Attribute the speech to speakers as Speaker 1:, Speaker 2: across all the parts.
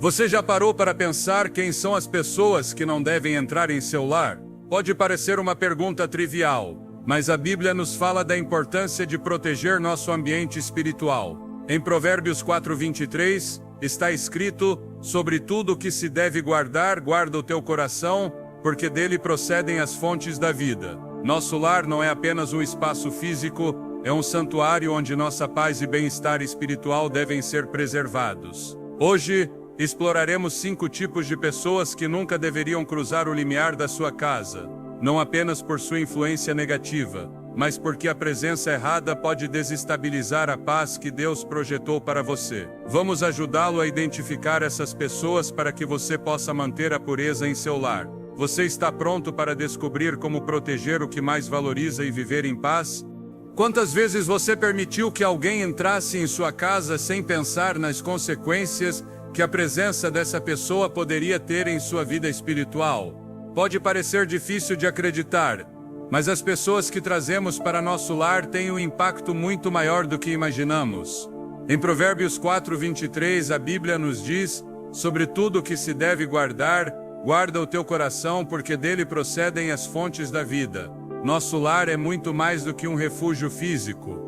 Speaker 1: Você já parou para pensar quem são as pessoas que não devem entrar em seu lar? Pode parecer uma pergunta trivial, mas a Bíblia nos fala da importância de proteger nosso ambiente espiritual. Em Provérbios 4:23, está escrito: sobre tudo o que se deve guardar, guarda o teu coração, porque dele procedem as fontes da vida. Nosso lar não é apenas um espaço físico, é um santuário onde nossa paz e bem-estar espiritual devem ser preservados. Hoje, exploraremos 5 tipos de pessoas que nunca deveriam cruzar o limiar da sua casa, não apenas por sua influência negativa, mas porque a presença errada pode desestabilizar a paz que Deus projetou para você. Vamos ajudá-lo a identificar essas pessoas para que você possa manter a pureza em seu lar. Você está pronto para descobrir como proteger o que mais valoriza e viver em paz? Quantas vezes você permitiu que alguém entrasse em sua casa sem pensar nas consequências que a presença dessa pessoa poderia ter em sua vida espiritual? Pode parecer difícil de acreditar, mas as pessoas que trazemos para nosso lar têm um impacto muito maior do que imaginamos. Em Provérbios 4:23, a Bíblia nos diz: sobre tudo o que se deve guardar, guarda o teu coração, porque dele procedem as fontes da vida. Nosso lar é muito mais do que um refúgio físico.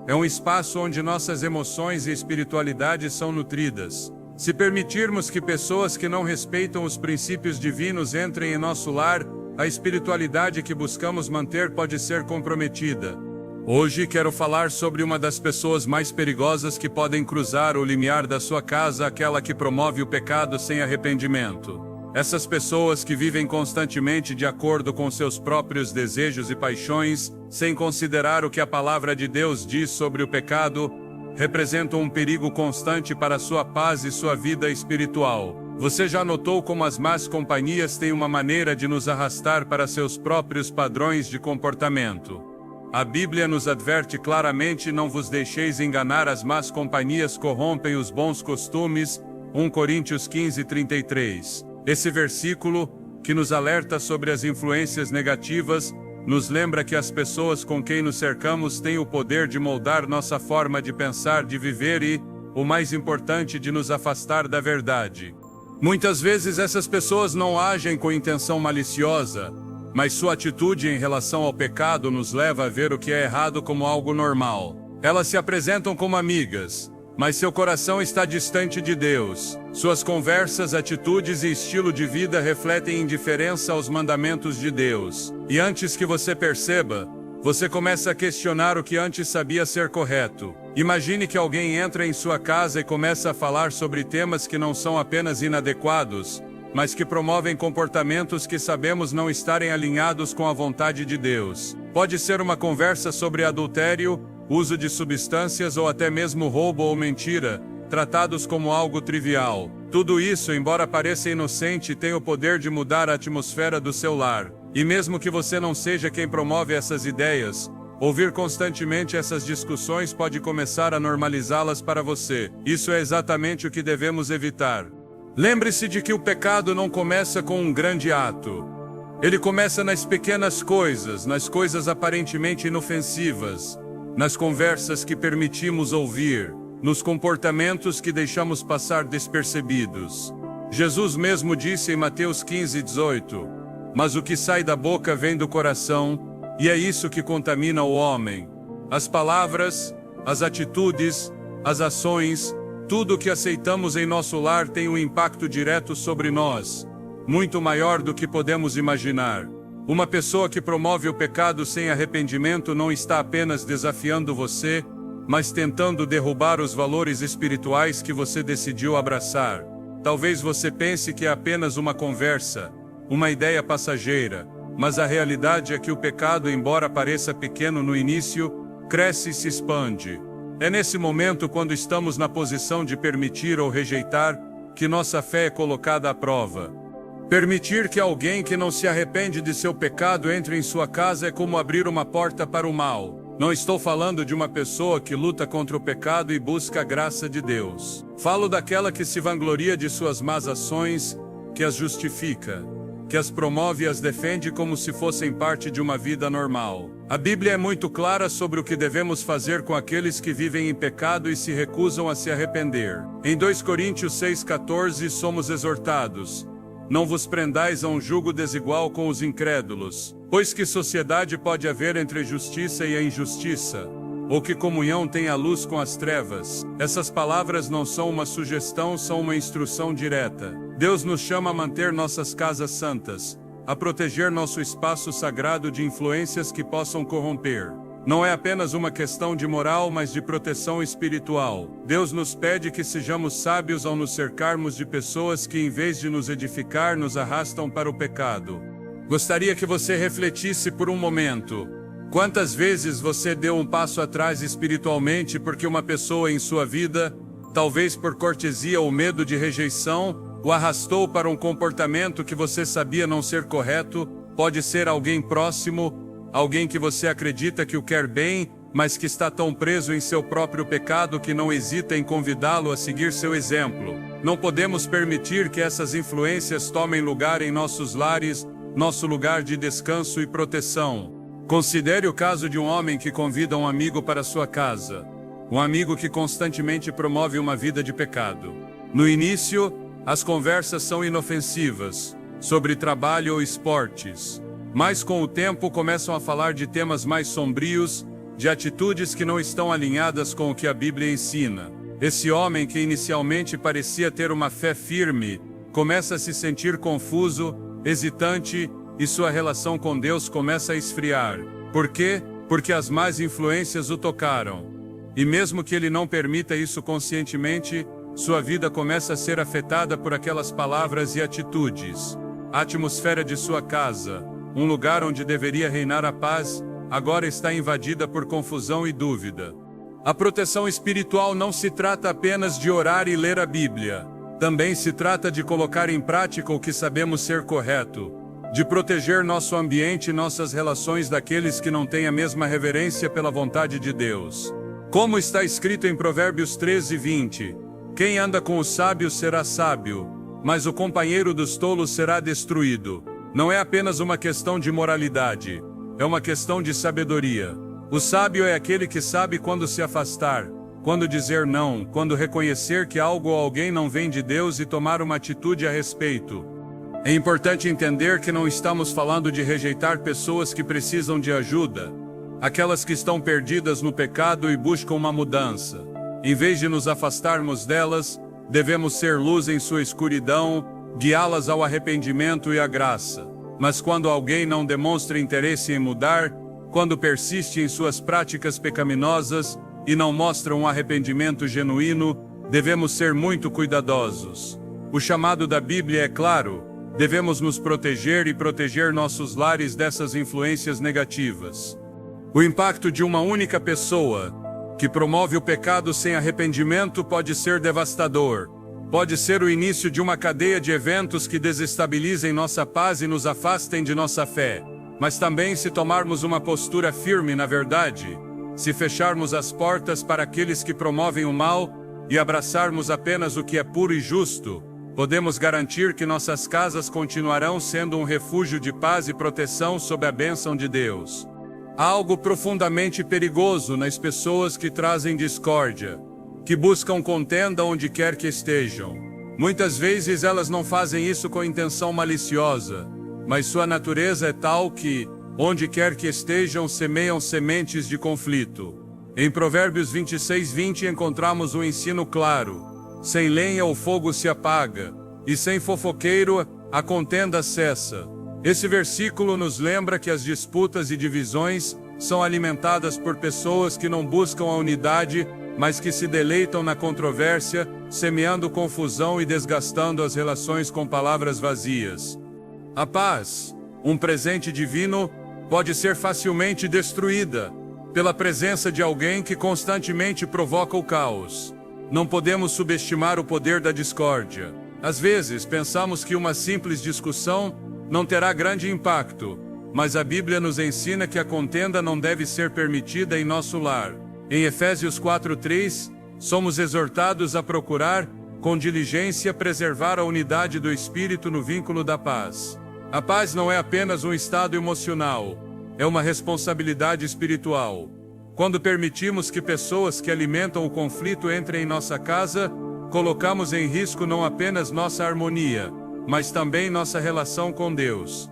Speaker 1: É um espaço onde nossas emoções e espiritualidade são nutridas. Se permitirmos que pessoas que não respeitam os princípios divinos entrem em nosso lar, a espiritualidade que buscamos manter pode ser comprometida. Hoje quero falar sobre uma das pessoas mais perigosas que podem cruzar o limiar da sua casa, aquela que promove o pecado sem arrependimento. Essas pessoas que vivem constantemente de acordo com seus próprios desejos e paixões, sem considerar o que a palavra de Deus diz sobre o pecado, representam um perigo constante para sua paz e sua vida espiritual. Você já notou como as más companhias têm uma maneira de nos arrastar para seus próprios padrões de comportamento? A Bíblia nos adverte claramente: não vos deixeis enganar, as más companhias corrompem os bons costumes. 1 Coríntios 15:33. Esse versículo, que nos alerta sobre as influências negativas, nos lembra que as pessoas com quem nos cercamos têm o poder de moldar nossa forma de pensar, de viver e, o mais importante, de nos afastar da verdade. Muitas vezes essas pessoas não agem com intenção maliciosa, mas sua atitude em relação ao pecado nos leva a ver o que é errado como algo normal. Elas se apresentam como amigas, mas seu coração está distante de Deus. Suas conversas, atitudes e estilo de vida refletem indiferença aos mandamentos de Deus. E antes que você perceba, você começa a questionar o que antes sabia ser correto. Imagine que alguém entra em sua casa e começa a falar sobre temas que não são apenas inadequados, mas que promovem comportamentos que sabemos não estarem alinhados com a vontade de Deus. Pode ser uma conversa sobre adultério, uso de substâncias ou até mesmo roubo ou mentira, tratados como algo trivial. Tudo isso, embora pareça inocente, tem o poder de mudar a atmosfera do seu lar. E mesmo que você não seja quem promove essas ideias, ouvir constantemente essas discussões pode começar a normalizá-las para você. Isso é exatamente o que devemos evitar. Lembre-se de que o pecado não começa com um grande ato. Ele começa nas pequenas coisas, nas coisas aparentemente inofensivas, nas conversas que permitimos ouvir, nos comportamentos que deixamos passar despercebidos. Jesus mesmo disse em Mateus 15:18, mas o que sai da boca vem do coração, e é isso que contamina o homem. As palavras, as atitudes, as ações, tudo o que aceitamos em nosso lar tem um impacto direto sobre nós, muito maior do que podemos imaginar. Uma pessoa que promove o pecado sem arrependimento não está apenas desafiando você, mas tentando derrubar os valores espirituais que você decidiu abraçar. Talvez você pense que é apenas uma conversa, uma ideia passageira, mas a realidade é que o pecado, embora pareça pequeno no início, cresce e se expande. É nesse momento, quando estamos na posição de permitir ou rejeitar, que nossa fé é colocada à prova. Permitir que alguém que não se arrepende de seu pecado entre em sua casa é como abrir uma porta para o mal. Não estou falando de uma pessoa que luta contra o pecado e busca a graça de Deus. Falo daquela que se vangloria de suas más ações, que as justifica, que as promove e as defende como se fossem parte de uma vida normal. A Bíblia é muito clara sobre o que devemos fazer com aqueles que vivem em pecado e se recusam a se arrepender. Em 2 Coríntios 6,14 somos exortados: não vos prendais a um jugo desigual com os incrédulos, pois que sociedade pode haver entre a justiça e a injustiça? Ou que comunhão tem a luz com as trevas? Essas palavras não são uma sugestão, são uma instrução direta. Deus nos chama a manter nossas casas santas, a proteger nosso espaço sagrado de influências que possam corromper. Não é apenas uma questão de moral, mas de proteção espiritual. Deus nos pede que sejamos sábios ao nos cercarmos de pessoas que, em vez de nos edificar, nos arrastam para o pecado. Gostaria que você refletisse por um momento. Quantas vezes você deu um passo atrás espiritualmente porque uma pessoa em sua vida, talvez por cortesia ou medo de rejeição, o arrastou para um comportamento que você sabia não ser correto? Pode ser alguém próximo, alguém que você acredita que o quer bem, mas que está tão preso em seu próprio pecado que não hesita em convidá-lo a seguir seu exemplo. Não podemos permitir que essas influências tomem lugar em nossos lares, nosso lugar de descanso e proteção. Considere o caso de um homem que convida um amigo para sua casa. Um amigo que constantemente promove uma vida de pecado. No início, as conversas são inofensivas, sobre trabalho ou esportes. Mas com o tempo começam a falar de temas mais sombrios, de atitudes que não estão alinhadas com o que a Bíblia ensina. Esse homem, que inicialmente parecia ter uma fé firme, começa a se sentir confuso, hesitante, e sua relação com Deus começa a esfriar. Por quê? Porque as más influências o tocaram. E mesmo que ele não permita isso conscientemente, sua vida começa a ser afetada por aquelas palavras e atitudes. A atmosfera de sua casa, um lugar onde deveria reinar a paz, agora está invadida por confusão e dúvida. A proteção espiritual não se trata apenas de orar e ler a Bíblia. Também se trata de colocar em prática o que sabemos ser correto, de proteger nosso ambiente e nossas relações daqueles que não têm a mesma reverência pela vontade de Deus. Como está escrito em Provérbios 13:20, quem anda com os sábios será sábio, mas o companheiro dos tolos será destruído. Não é apenas uma questão de moralidade, é uma questão de sabedoria. O sábio é aquele que sabe quando se afastar, quando dizer não, quando reconhecer que algo ou alguém não vem de Deus e tomar uma atitude a respeito. É importante entender que não estamos falando de rejeitar pessoas que precisam de ajuda, aquelas que estão perdidas no pecado e buscam uma mudança. Em vez de nos afastarmos delas, devemos ser luz em sua escuridão, guiá-las ao arrependimento e à graça. Mas quando alguém não demonstra interesse em mudar, quando persiste em suas práticas pecaminosas e não mostra um arrependimento genuíno, devemos ser muito cuidadosos. O chamado da Bíblia é claro: devemos nos proteger e proteger nossos lares dessas influências negativas. O impacto de uma única pessoa que promove o pecado sem arrependimento pode ser devastador. Pode ser o início de uma cadeia de eventos que desestabilizem nossa paz e nos afastem de nossa fé. Mas também, se tomarmos uma postura firme na verdade, se fecharmos as portas para aqueles que promovem o mal e abraçarmos apenas o que é puro e justo, podemos garantir que nossas casas continuarão sendo um refúgio de paz e proteção sob a bênção de Deus. Há algo profundamente perigoso nas pessoas que trazem discórdia, que buscam contenda onde quer que estejam. Muitas vezes elas não fazem isso com intenção maliciosa, mas sua natureza é tal que, onde quer que estejam, semeiam sementes de conflito. Em Provérbios 26:20 encontramos um ensino claro: sem lenha o fogo se apaga, e sem fofoqueiro a contenda cessa. Esse versículo nos lembra que as disputas e divisões são alimentadas por pessoas que não buscam a unidade, mas que se deleitam na controvérsia, semeando confusão e desgastando as relações com palavras vazias. A paz, um presente divino, pode ser facilmente destruída pela presença de alguém que constantemente provoca o caos. Não podemos subestimar o poder da discórdia. Às vezes, pensamos que uma simples discussão não terá grande impacto, mas a Bíblia nos ensina que a contenda não deve ser permitida em nosso lar. Em Efésios 4:3, somos exortados a procurar, com diligência, preservar a unidade do Espírito no vínculo da paz. A paz não é apenas um estado emocional, é uma responsabilidade espiritual. Quando permitimos que pessoas que alimentam o conflito entrem em nossa casa, colocamos em risco não apenas nossa harmonia, mas também nossa relação com Deus.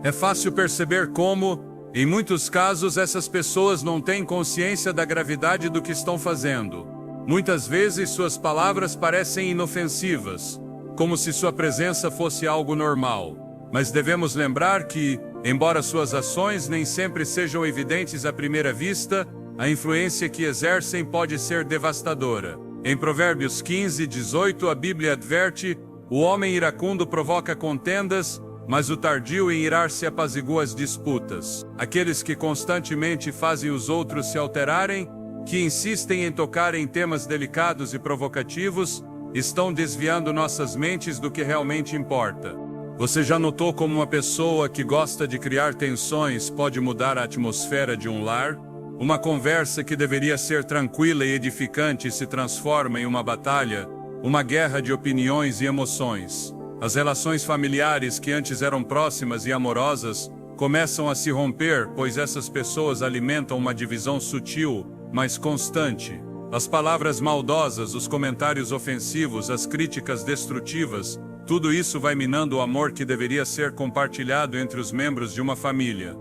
Speaker 1: É fácil perceber como, em muitos casos, essas pessoas não têm consciência da gravidade do que estão fazendo. Muitas vezes suas palavras parecem inofensivas, como se sua presença fosse algo normal. Mas devemos lembrar que, embora suas ações nem sempre sejam evidentes à primeira vista, a influência que exercem pode ser devastadora. Em Provérbios 15:18 a Bíblia adverte: o homem iracundo provoca contendas, mas o tardio em irar-se apazigua as disputas. Aqueles que constantemente fazem os outros se alterarem, que insistem em tocar em temas delicados e provocativos, estão desviando nossas mentes do que realmente importa. Você já notou como uma pessoa que gosta de criar tensões pode mudar a atmosfera de um lar? Uma conversa que deveria ser tranquila e edificante se transforma em uma batalha, uma guerra de opiniões e emoções. As relações familiares que antes eram próximas e amorosas começam a se romper, pois essas pessoas alimentam uma divisão sutil, mas constante. As palavras maldosas, os comentários ofensivos, as críticas destrutivas, tudo isso vai minando o amor que deveria ser compartilhado entre os membros de uma família.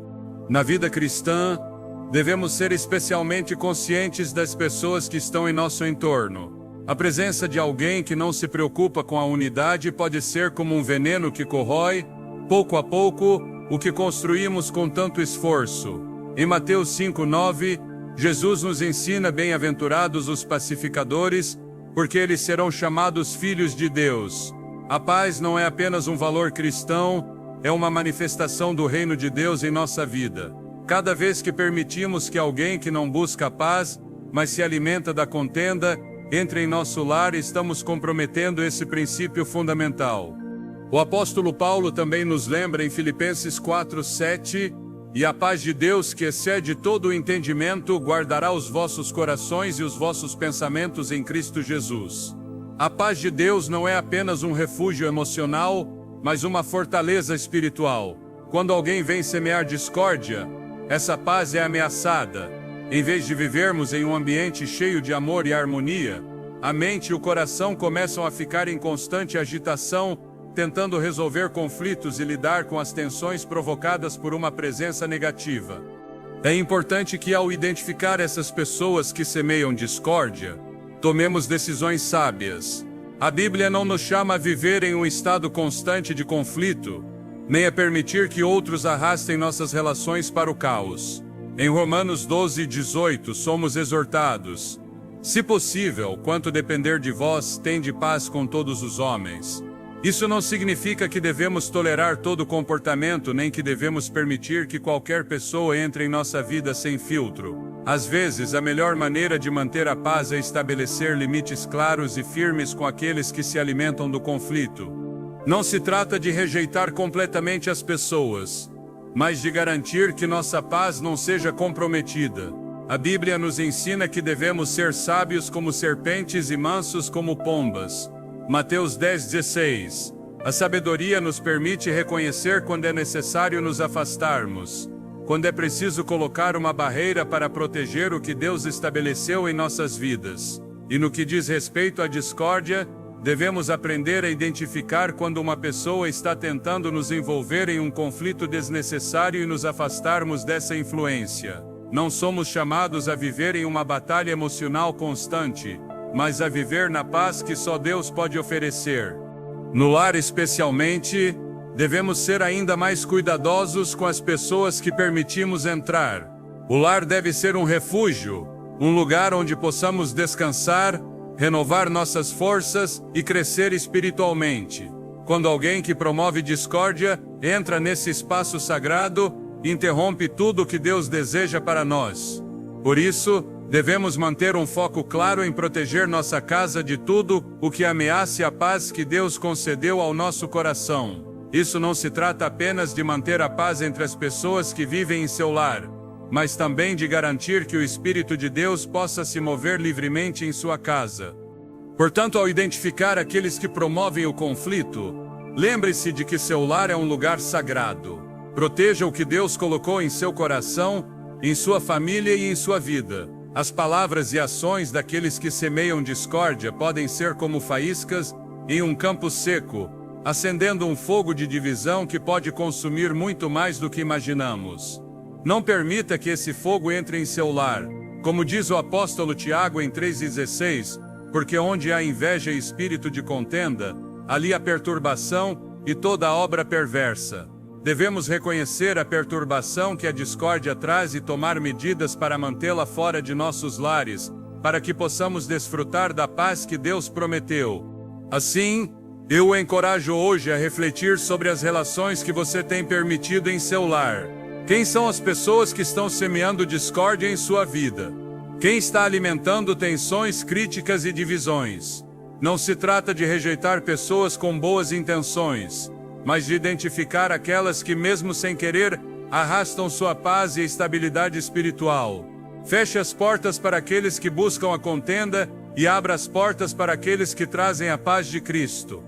Speaker 1: Na vida cristã, devemos ser especialmente conscientes das pessoas que estão em nosso entorno. A presença de alguém que não se preocupa com a unidade pode ser como um veneno que corrói, pouco a pouco, o que construímos com tanto esforço. Em Mateus 5:9, Jesus nos ensina: bem-aventurados os pacificadores, porque eles serão chamados filhos de Deus. A paz não é apenas um valor cristão, é uma manifestação do reino de Deus em nossa vida. Cada vez que permitimos que alguém que não busca a paz, mas se alimenta da contenda, entre em nosso lar, estamos comprometendo esse princípio fundamental. O apóstolo Paulo também nos lembra em Filipenses 4:7, e a paz de Deus, que excede todo o entendimento, guardará os vossos corações e os vossos pensamentos em Cristo Jesus. A paz de Deus não é apenas um refúgio emocional, mas uma fortaleza espiritual. Quando alguém vem semear discórdia, essa paz é ameaçada. Em vez de vivermos em um ambiente cheio de amor e harmonia, a mente e o coração começam a ficar em constante agitação, tentando resolver conflitos e lidar com as tensões provocadas por uma presença negativa. É importante que, ao identificar essas pessoas que semeiam discórdia, tomemos decisões sábias. A Bíblia não nos chama a viver em um estado constante de conflito, nem a permitir que outros arrastem nossas relações para o caos. Em Romanos 12:18 somos exortados: se possível, quanto depender de vós, tende paz com todos os homens. Isso não significa que devemos tolerar todo comportamento, nem que devemos permitir que qualquer pessoa entre em nossa vida sem filtro. Às vezes, a melhor maneira de manter a paz é estabelecer limites claros e firmes com aqueles que se alimentam do conflito. Não se trata de rejeitar completamente as pessoas, mas de garantir que nossa paz não seja comprometida. A Bíblia nos ensina que devemos ser sábios como serpentes e mansos como pombas. Mateus 10:16. A sabedoria nos permite reconhecer quando é necessário nos afastarmos, quando é preciso colocar uma barreira para proteger o que Deus estabeleceu em nossas vidas. E no que diz respeito à discórdia, devemos aprender a identificar quando uma pessoa está tentando nos envolver em um conflito desnecessário e nos afastarmos dessa influência. Não somos chamados a viver em uma batalha emocional constante, mas a viver na paz que só Deus pode oferecer. No lar especialmente, devemos ser ainda mais cuidadosos com as pessoas que permitimos entrar. O lar deve ser um refúgio, um lugar onde possamos descansar, renovar nossas forças e crescer espiritualmente. Quando alguém que promove discórdia entra nesse espaço sagrado, interrompe tudo o que Deus deseja para nós. Por isso, devemos manter um foco claro em proteger nossa casa de tudo o que ameace a paz que Deus concedeu ao nosso coração. Isso não se trata apenas de manter a paz entre as pessoas que vivem em seu lar, mas também de garantir que o Espírito de Deus possa se mover livremente em sua casa. Portanto, ao identificar aqueles que promovem o conflito, lembre-se de que seu lar é um lugar sagrado. Proteja o que Deus colocou em seu coração, em sua família e em sua vida. As palavras e ações daqueles que semeiam discórdia podem ser como faíscas em um campo seco, acendendo um fogo de divisão que pode consumir muito mais do que imaginamos. Não permita que esse fogo entre em seu lar, como diz o apóstolo Tiago em 3,16, porque onde há inveja e espírito de contenda, ali há perturbação e toda obra perversa. Devemos reconhecer a perturbação que a discórdia traz e tomar medidas para mantê-la fora de nossos lares, para que possamos desfrutar da paz que Deus prometeu. Assim, eu o encorajo hoje a refletir sobre as relações que você tem permitido em seu lar. Quem são as pessoas que estão semeando discórdia em sua vida? Quem está alimentando tensões, críticas e divisões? Não se trata de rejeitar pessoas com boas intenções, mas de identificar aquelas que, mesmo sem querer, arrastam sua paz e estabilidade espiritual. Feche as portas para aqueles que buscam a contenda e abra as portas para aqueles que trazem a paz de Cristo.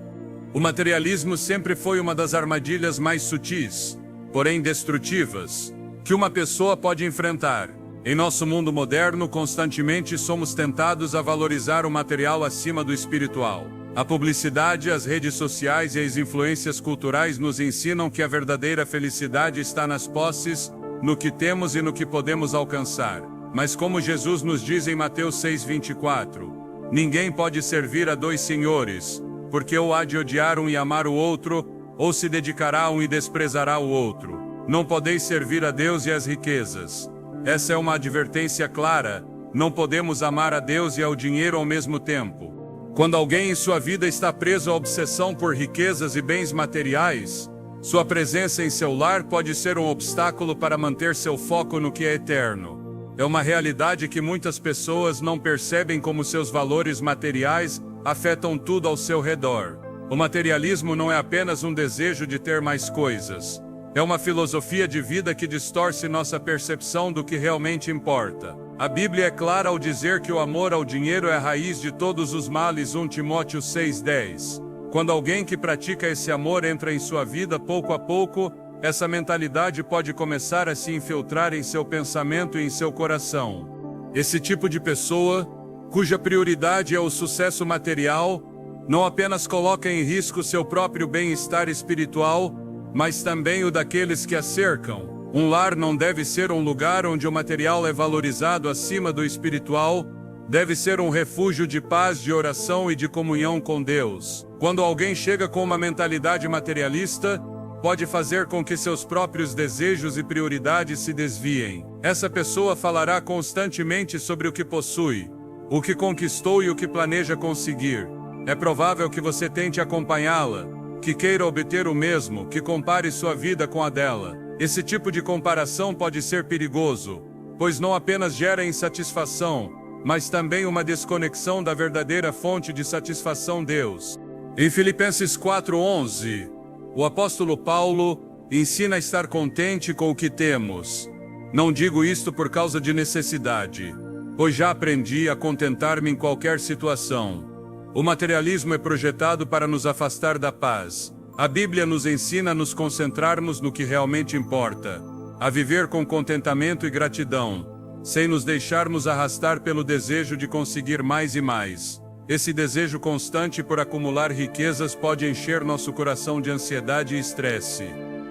Speaker 1: O materialismo sempre foi uma das armadilhas mais sutis, porém destrutivas, que uma pessoa pode enfrentar. Em nosso mundo moderno, constantemente somos tentados a valorizar o material acima do espiritual. A publicidade, as redes sociais e as influências culturais nos ensinam que a verdadeira felicidade está nas posses, no que temos e no que podemos alcançar. Mas como Jesus nos diz em Mateus 6,24, ninguém pode servir a dois senhores, porque ou há de odiar um e amar o outro, ou se dedicará a um e desprezará o outro. Não podeis servir a Deus e às riquezas. Essa é uma advertência clara. Não podemos amar a Deus e ao dinheiro ao mesmo tempo. Quando alguém em sua vida está preso à obsessão por riquezas e bens materiais, sua presença em seu lar pode ser um obstáculo para manter seu foco no que é eterno. É uma realidade que muitas pessoas não percebem como seus valores materiais afetam tudo ao seu redor. O materialismo não é apenas um desejo de ter mais coisas. É uma filosofia de vida que distorce nossa percepção do que realmente importa. A Bíblia é clara ao dizer que o amor ao dinheiro é a raiz de todos os males, 1 Timóteo 6,10. Quando alguém que pratica esse amor entra em sua vida pouco a pouco, essa mentalidade pode começar a se infiltrar em seu pensamento e em seu coração. Esse tipo de pessoa, cuja prioridade é o sucesso material, não apenas coloca em risco seu próprio bem-estar espiritual, mas também o daqueles que a cercam. Um lar não deve ser um lugar onde o material é valorizado acima do espiritual, deve ser um refúgio de paz, de oração e de comunhão com Deus. Quando alguém chega com uma mentalidade materialista, pode fazer com que seus próprios desejos e prioridades se desviem. Essa pessoa falará constantemente sobre o que possui, o que conquistou e o que planeja conseguir. É provável que você tente acompanhá-la, que queira obter o mesmo, que compare sua vida com a dela. Esse tipo de comparação pode ser perigoso, pois não apenas gera insatisfação, mas também uma desconexão da verdadeira fonte de satisfação, Deus. Em Filipenses 4:11, o apóstolo Paulo ensina a estar contente com o que temos. Não digo isto por causa de necessidade, pois já aprendi a contentar-me em qualquer situação. O materialismo é projetado para nos afastar da paz. A Bíblia nos ensina a nos concentrarmos no que realmente importa, a viver com contentamento e gratidão, sem nos deixarmos arrastar pelo desejo de conseguir mais e mais. Esse desejo constante por acumular riquezas pode encher nosso coração de ansiedade e estresse,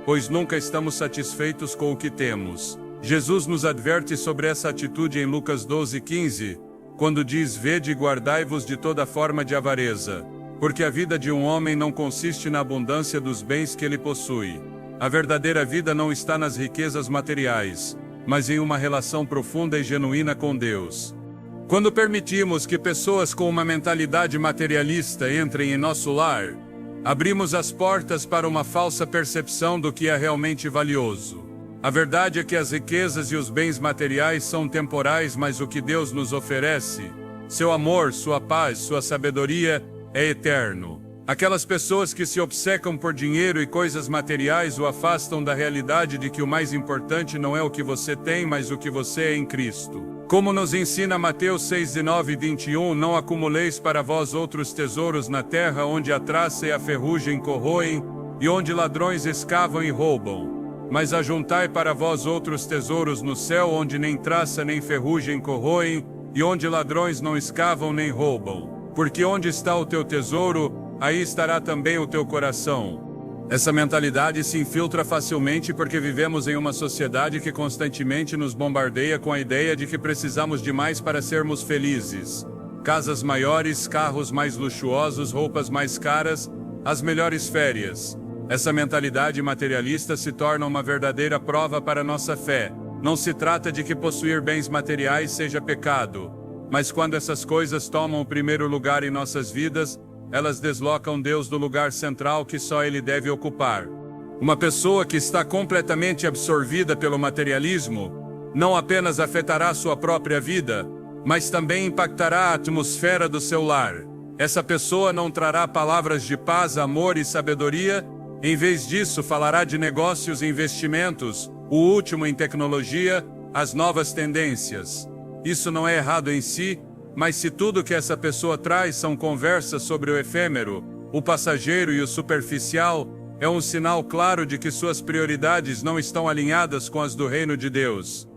Speaker 1: pois nunca estamos satisfeitos com o que temos. Jesus nos adverte sobre essa atitude em Lucas 12:15, quando diz: "Vede e guardai-vos de toda forma de avareza, porque a vida de um homem não consiste na abundância dos bens que ele possui." A verdadeira vida não está nas riquezas materiais, mas em uma relação profunda e genuína com Deus. Quando permitimos que pessoas com uma mentalidade materialista entrem em nosso lar, abrimos as portas para uma falsa percepção do que é realmente valioso. A verdade é que as riquezas e os bens materiais são temporais, mas o que Deus nos oferece, seu amor, sua paz, sua sabedoria, é eterno. Aquelas pessoas que se obcecam por dinheiro e coisas materiais o afastam da realidade de que o mais importante não é o que você tem, mas o que você é em Cristo. Como nos ensina Mateus 6:19 e 21, não acumuleis para vós outros tesouros na terra, onde a traça e a ferrugem corroem, e onde ladrões escavam e roubam. Mas ajuntai para vós outros tesouros no céu, onde nem traça nem ferrugem corroem, e onde ladrões não escavam nem roubam. Porque onde está o teu tesouro, aí estará também o teu coração. Essa mentalidade se infiltra facilmente porque vivemos em uma sociedade que constantemente nos bombardeia com a ideia de que precisamos de mais para sermos felizes. Casas maiores, carros mais luxuosos, roupas mais caras, as melhores férias. Essa mentalidade materialista se torna uma verdadeira prova para nossa fé. Não se trata de que possuir bens materiais seja pecado, mas quando essas coisas tomam o primeiro lugar em nossas vidas, elas deslocam Deus do lugar central que só Ele deve ocupar. Uma pessoa que está completamente absorvida pelo materialismo não apenas afetará sua própria vida, mas também impactará a atmosfera do seu lar. Essa pessoa não trará palavras de paz, amor e sabedoria, em vez disso falará de negócios e investimentos, o último em tecnologia, as novas tendências. Isso não é errado em si, mas se tudo que essa pessoa traz são conversas sobre o efêmero, o passageiro e o superficial, é um sinal claro de que suas prioridades não estão alinhadas com as do reino de Deus.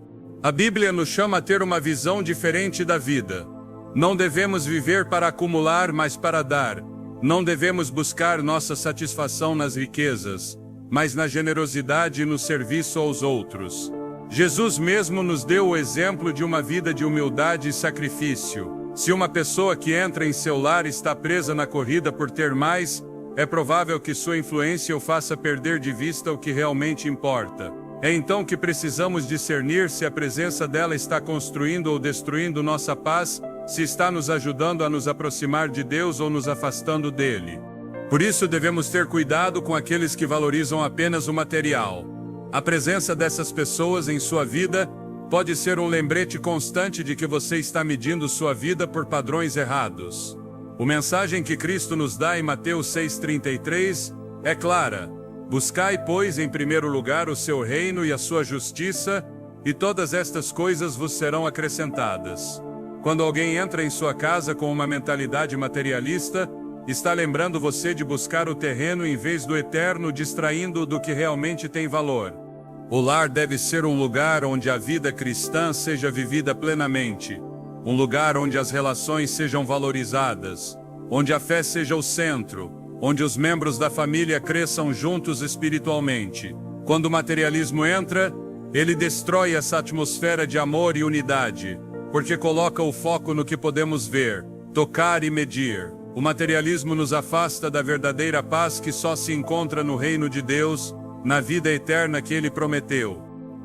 Speaker 1: A Bíblia nos chama a ter uma visão diferente da vida. Não devemos viver para acumular, mas para dar. Não devemos buscar nossa satisfação nas riquezas, mas na generosidade e no serviço aos outros. Jesus mesmo nos deu o exemplo de uma vida de humildade e sacrifício. Se uma pessoa que entra em seu lar está presa na corrida por ter mais, é provável que sua influência o faça perder de vista o que realmente importa. É então que precisamos discernir se a presença dela está construindo ou destruindo nossa paz, se está nos ajudando a nos aproximar de Deus ou nos afastando dele. Por isso devemos ter cuidado com aqueles que valorizam apenas o material. A presença dessas pessoas em sua vida pode ser um lembrete constante de que você está medindo sua vida por padrões errados. A mensagem que Cristo nos dá em Mateus 6,33 é clara: buscai, pois, em primeiro lugar o seu reino e a sua justiça, e todas estas coisas vos serão acrescentadas. Quando alguém entra em sua casa com uma mentalidade materialista, está lembrando você de buscar o terreno em vez do eterno, distraindo-o do que realmente tem valor. O lar deve ser um lugar onde a vida cristã seja vivida plenamente, um lugar onde as relações sejam valorizadas, onde a fé seja o centro, onde os membros da família cresçam juntos espiritualmente. Quando o materialismo entra, ele destrói essa atmosfera de amor e unidade, porque coloca o foco no que podemos ver, tocar e medir. O materialismo nos afasta da verdadeira paz que só se encontra no reino de Deus, na vida eterna que Ele prometeu.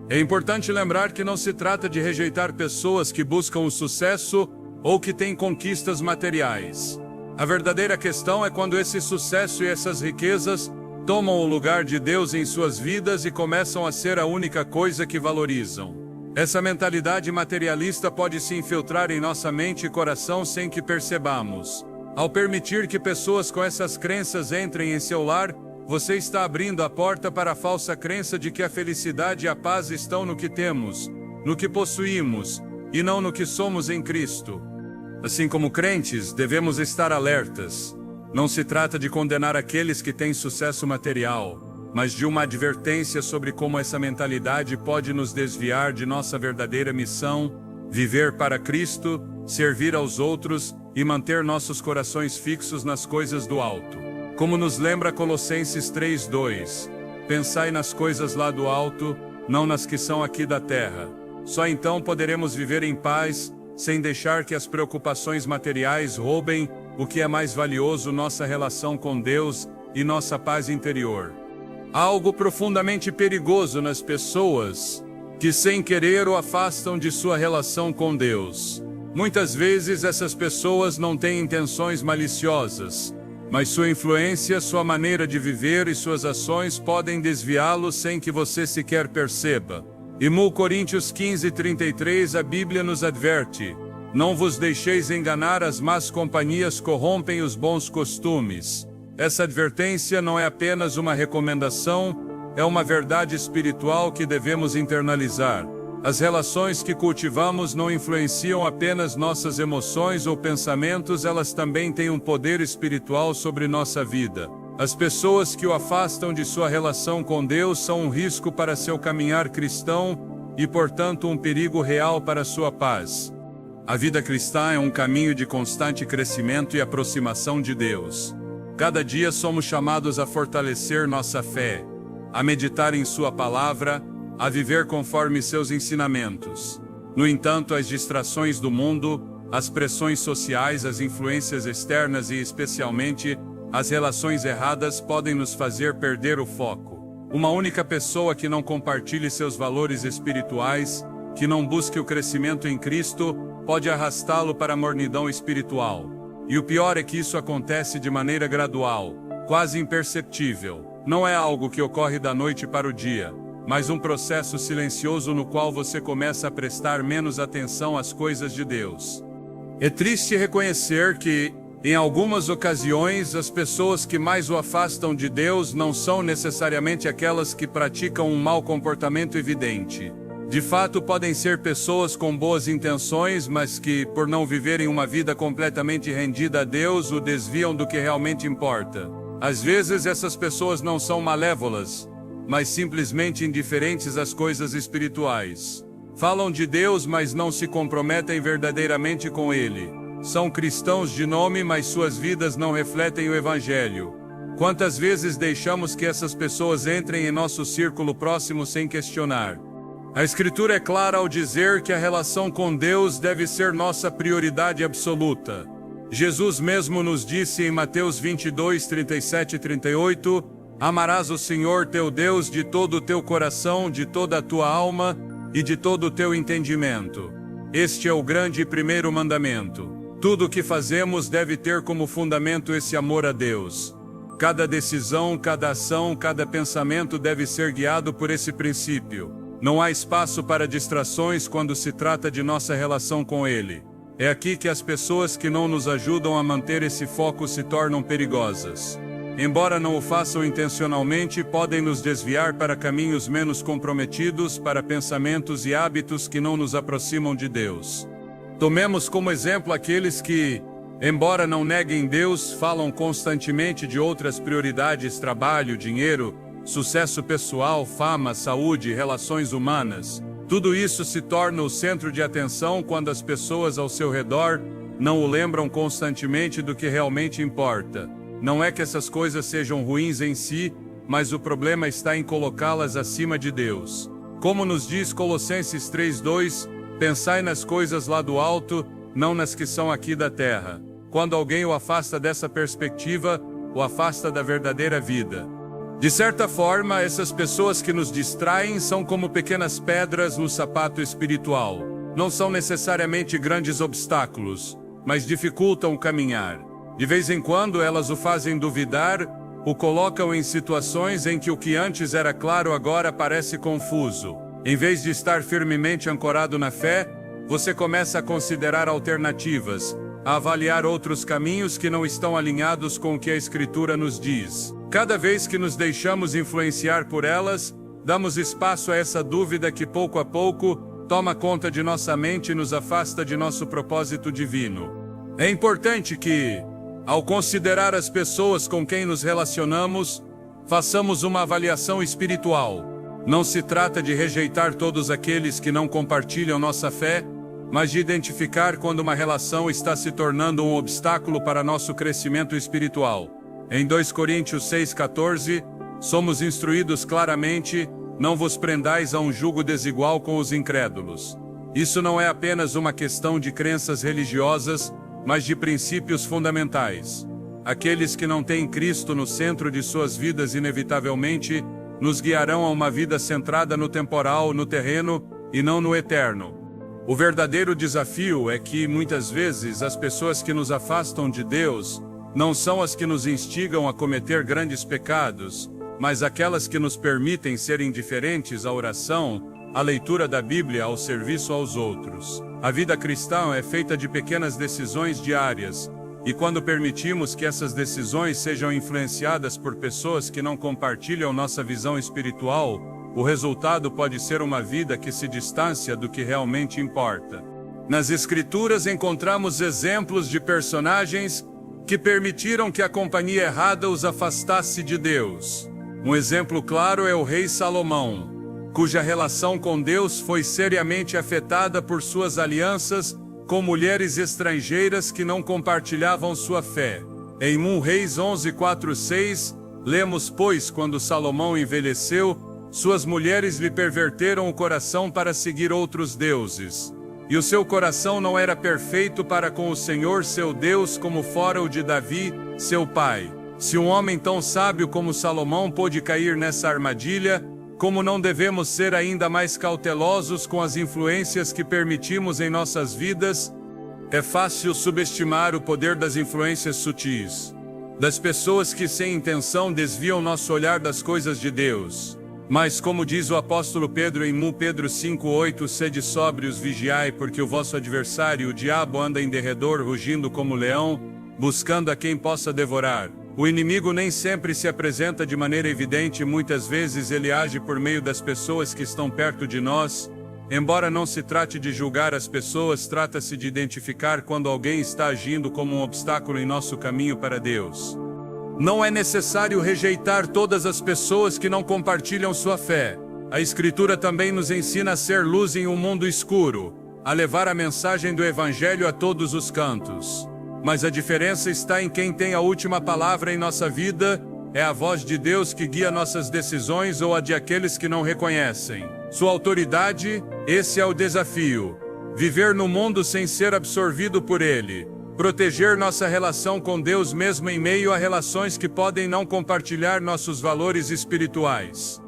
Speaker 1: É importante lembrar que não se trata de rejeitar pessoas que buscam o sucesso ou que têm conquistas materiais. A verdadeira questão é quando esse sucesso e essas riquezas tomam o lugar de Deus em suas vidas e começam a ser a única coisa que valorizam. Essa mentalidade materialista pode se infiltrar em nossa mente e coração sem que percebamos. Ao permitir que pessoas com essas crenças entrem em seu lar, você está abrindo a porta para a falsa crença de que a felicidade e a paz estão no que temos, no que possuímos, e não no que somos em Cristo. Assim como crentes, devemos estar alertas. Não se trata de condenar aqueles que têm sucesso material, mas de uma advertência sobre como essa mentalidade pode nos desviar de nossa verdadeira missão, viver para Cristo, servir aos outros e manter nossos corações fixos nas coisas do alto. Como nos lembra Colossenses 3:2, pensai nas coisas lá do alto, não nas que são aqui da terra. Só então poderemos viver em paz, sem deixar que as preocupações materiais roubem o que é mais valioso, nossa relação com Deus e nossa paz interior. Há algo profundamente perigoso nas pessoas que sem querer o afastam de sua relação com Deus. Muitas vezes essas pessoas não têm intenções maliciosas, mas sua influência, sua maneira de viver e suas ações podem desviá-lo sem que você sequer perceba. Em 1 Coríntios 15:33 a Bíblia nos adverte: não vos deixeis enganar, as más companhias corrompem os bons costumes. Essa advertência não é apenas uma recomendação, é uma verdade espiritual que devemos internalizar. As relações que cultivamos não influenciam apenas nossas emoções ou pensamentos, elas também têm um poder espiritual sobre nossa vida. As pessoas que o afastam de sua relação com Deus são um risco para seu caminhar cristão e, portanto, um perigo real para sua paz. A vida cristã é um caminho de constante crescimento e aproximação de Deus. Cada dia somos chamados a fortalecer nossa fé, a meditar em sua palavra, a viver conforme seus ensinamentos. No entanto, as distrações do mundo, as pressões sociais, as influências externas e, especialmente, as relações erradas podem nos fazer perder o foco. Uma única pessoa que não compartilhe seus valores espirituais, que não busque o crescimento em Cristo, pode arrastá-lo para a mornidão espiritual. E o pior é que isso acontece de maneira gradual, quase imperceptível. Não é algo que ocorre da noite para o dia, mas um processo silencioso no qual você começa a prestar menos atenção às coisas de Deus. É triste reconhecer que, em algumas ocasiões, as pessoas que mais o afastam de Deus não são necessariamente aquelas que praticam um mau comportamento evidente. De fato, podem ser pessoas com boas intenções, mas que, por não viverem uma vida completamente rendida a Deus, o desviam do que realmente importa. Às vezes, essas pessoas não são malévolas, mas simplesmente indiferentes às coisas espirituais. Falam de Deus, mas não se comprometem verdadeiramente com Ele. São cristãos de nome, mas suas vidas não refletem o Evangelho. Quantas vezes deixamos que essas pessoas entrem em nosso círculo próximo sem questionar? A Escritura é clara ao dizer que a relação com Deus deve ser nossa prioridade absoluta. Jesus mesmo nos disse em Mateus 22, 37 e 38, amarás o Senhor teu Deus de todo o teu coração, de toda a tua alma e de todo o teu entendimento. Este é o grande e primeiro mandamento. Tudo o que fazemos deve ter como fundamento esse amor a Deus. Cada decisão, cada ação, cada pensamento deve ser guiado por esse princípio. Não há espaço para distrações quando se trata de nossa relação com Ele. É aqui que as pessoas que não nos ajudam a manter esse foco se tornam perigosas. Embora não o façam intencionalmente, podem nos desviar para caminhos menos comprometidos, para pensamentos e hábitos que não nos aproximam de Deus. Tomemos como exemplo aqueles que, embora não neguem Deus, falam constantemente de outras prioridades: trabalho, dinheiro, sucesso pessoal, fama, saúde, relações humanas. Tudo isso se torna o centro de atenção quando as pessoas ao seu redor não o lembram constantemente do que realmente importa. Não é que essas coisas sejam ruins em si, mas o problema está em colocá-las acima de Deus. Como nos diz Colossenses 3:2, pensai nas coisas lá do alto, não nas que são aqui da terra. Quando alguém o afasta dessa perspectiva, o afasta da verdadeira vida. De certa forma, essas pessoas que nos distraem são como pequenas pedras no sapato espiritual. Não são necessariamente grandes obstáculos, mas dificultam o caminhar. De vez em quando elas o fazem duvidar, o colocam em situações em que o que antes era claro agora parece confuso. Em vez de estar firmemente ancorado na fé, você começa a considerar alternativas, a avaliar outros caminhos que não estão alinhados com o que a Escritura nos diz. Cada vez que nos deixamos influenciar por elas, damos espaço a essa dúvida que pouco a pouco toma conta de nossa mente e nos afasta de nosso propósito divino. É importante que, ao considerar as pessoas com quem nos relacionamos, façamos uma avaliação espiritual. Não se trata de rejeitar todos aqueles que não compartilham nossa fé, mas de identificar quando uma relação está se tornando um obstáculo para nosso crescimento espiritual. Em 2 Coríntios 6,14, somos instruídos claramente: não vos prendais a um jugo desigual com os incrédulos. Isso não é apenas uma questão de crenças religiosas, mas de princípios fundamentais. Aqueles que não têm Cristo no centro de suas vidas inevitavelmente nos guiarão a uma vida centrada no temporal, no terreno, e não no eterno. O verdadeiro desafio é que, muitas vezes, as pessoas que nos afastam de Deus não são as que nos instigam a cometer grandes pecados, mas aquelas que nos permitem ser indiferentes à oração, à leitura da Bíblia, ao serviço aos outros. A vida cristã é feita de pequenas decisões diárias, e quando permitimos que essas decisões sejam influenciadas por pessoas que não compartilham nossa visão espiritual, o resultado pode ser uma vida que se distancia do que realmente importa. Nas Escrituras encontramos exemplos de personagens que permitiram que a companhia errada os afastasse de Deus. Um exemplo claro é o rei Salomão, cuja relação com Deus foi seriamente afetada por suas alianças com mulheres estrangeiras que não compartilhavam sua fé. Em 1 Reis 11:4-6, lemos: pois quando Salomão envelheceu, suas mulheres lhe perverteram o coração para seguir outros deuses. E o seu coração não era perfeito para com o Senhor seu Deus como fora o de Davi, seu pai. Se um homem tão sábio como Salomão pôde cair nessa armadilha, como não devemos ser ainda mais cautelosos com as influências que permitimos em nossas vidas? É fácil subestimar o poder das influências sutis, das pessoas que sem intenção desviam nosso olhar das coisas de Deus. Mas como diz o apóstolo Pedro em 1 Pedro 5:8, sede sóbrios, vigiai, porque o vosso adversário, o diabo, anda em derredor, rugindo como leão, buscando a quem possa devorar. O inimigo nem sempre se apresenta de maneira evidente, muitas vezes ele age por meio das pessoas que estão perto de nós. Embora não se trate de julgar as pessoas, trata-se de identificar quando alguém está agindo como um obstáculo em nosso caminho para Deus. Não é necessário rejeitar todas as pessoas que não compartilham sua fé. A Escritura também nos ensina a ser luz em um mundo escuro, a levar a mensagem do Evangelho a todos os cantos. Mas a diferença está em quem tem a última palavra em nossa vida. É a voz de Deus que guia nossas decisões ou a de aqueles que não reconhecem sua autoridade? Esse é o desafio. Viver no mundo sem ser absorvido por ele. Proteger nossa relação com Deus mesmo em meio a relações que podem não compartilhar nossos valores espirituais.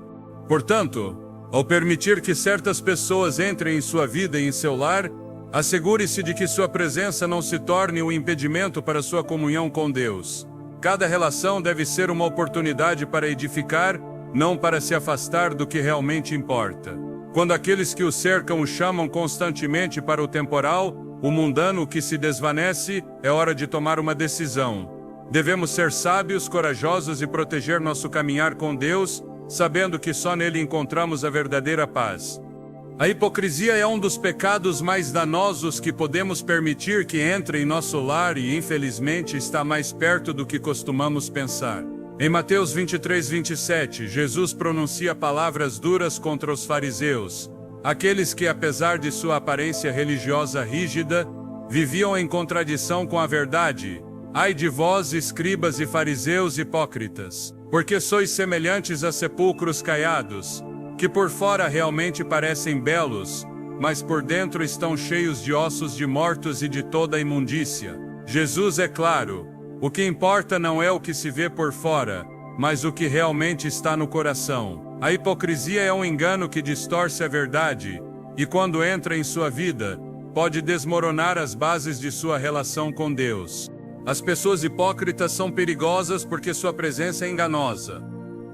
Speaker 1: Portanto, ao permitir que certas pessoas entrem em sua vida e em seu lar, assegure-se de que sua presença não se torne um impedimento para sua comunhão com Deus. Cada relação deve ser uma oportunidade para edificar, não para se afastar do que realmente importa. Quando aqueles que o cercam o chamam constantemente para o temporal, o mundano que se desvanece, é hora de tomar uma decisão. Devemos ser sábios, corajosos e proteger nosso caminhar com Deus, sabendo que só nele encontramos a verdadeira paz. A hipocrisia é um dos pecados mais danosos que podemos permitir que entre em nosso lar e, infelizmente, está mais perto do que costumamos pensar. Em Mateus 23:27, Jesus pronuncia palavras duras contra os fariseus, aqueles que, apesar de sua aparência religiosa rígida, viviam em contradição com a verdade. Ai de vós, escribas e fariseus hipócritas, porque sois semelhantes a sepulcros caiados, que por fora realmente parecem belos, mas por dentro estão cheios de ossos de mortos e de toda a imundícia. Jesus é claro: o que importa não é o que se vê por fora, mas o que realmente está no coração. A hipocrisia é um engano que distorce a verdade, e quando entra em sua vida, pode desmoronar as bases de sua relação com Deus. As pessoas hipócritas são perigosas porque sua presença é enganosa.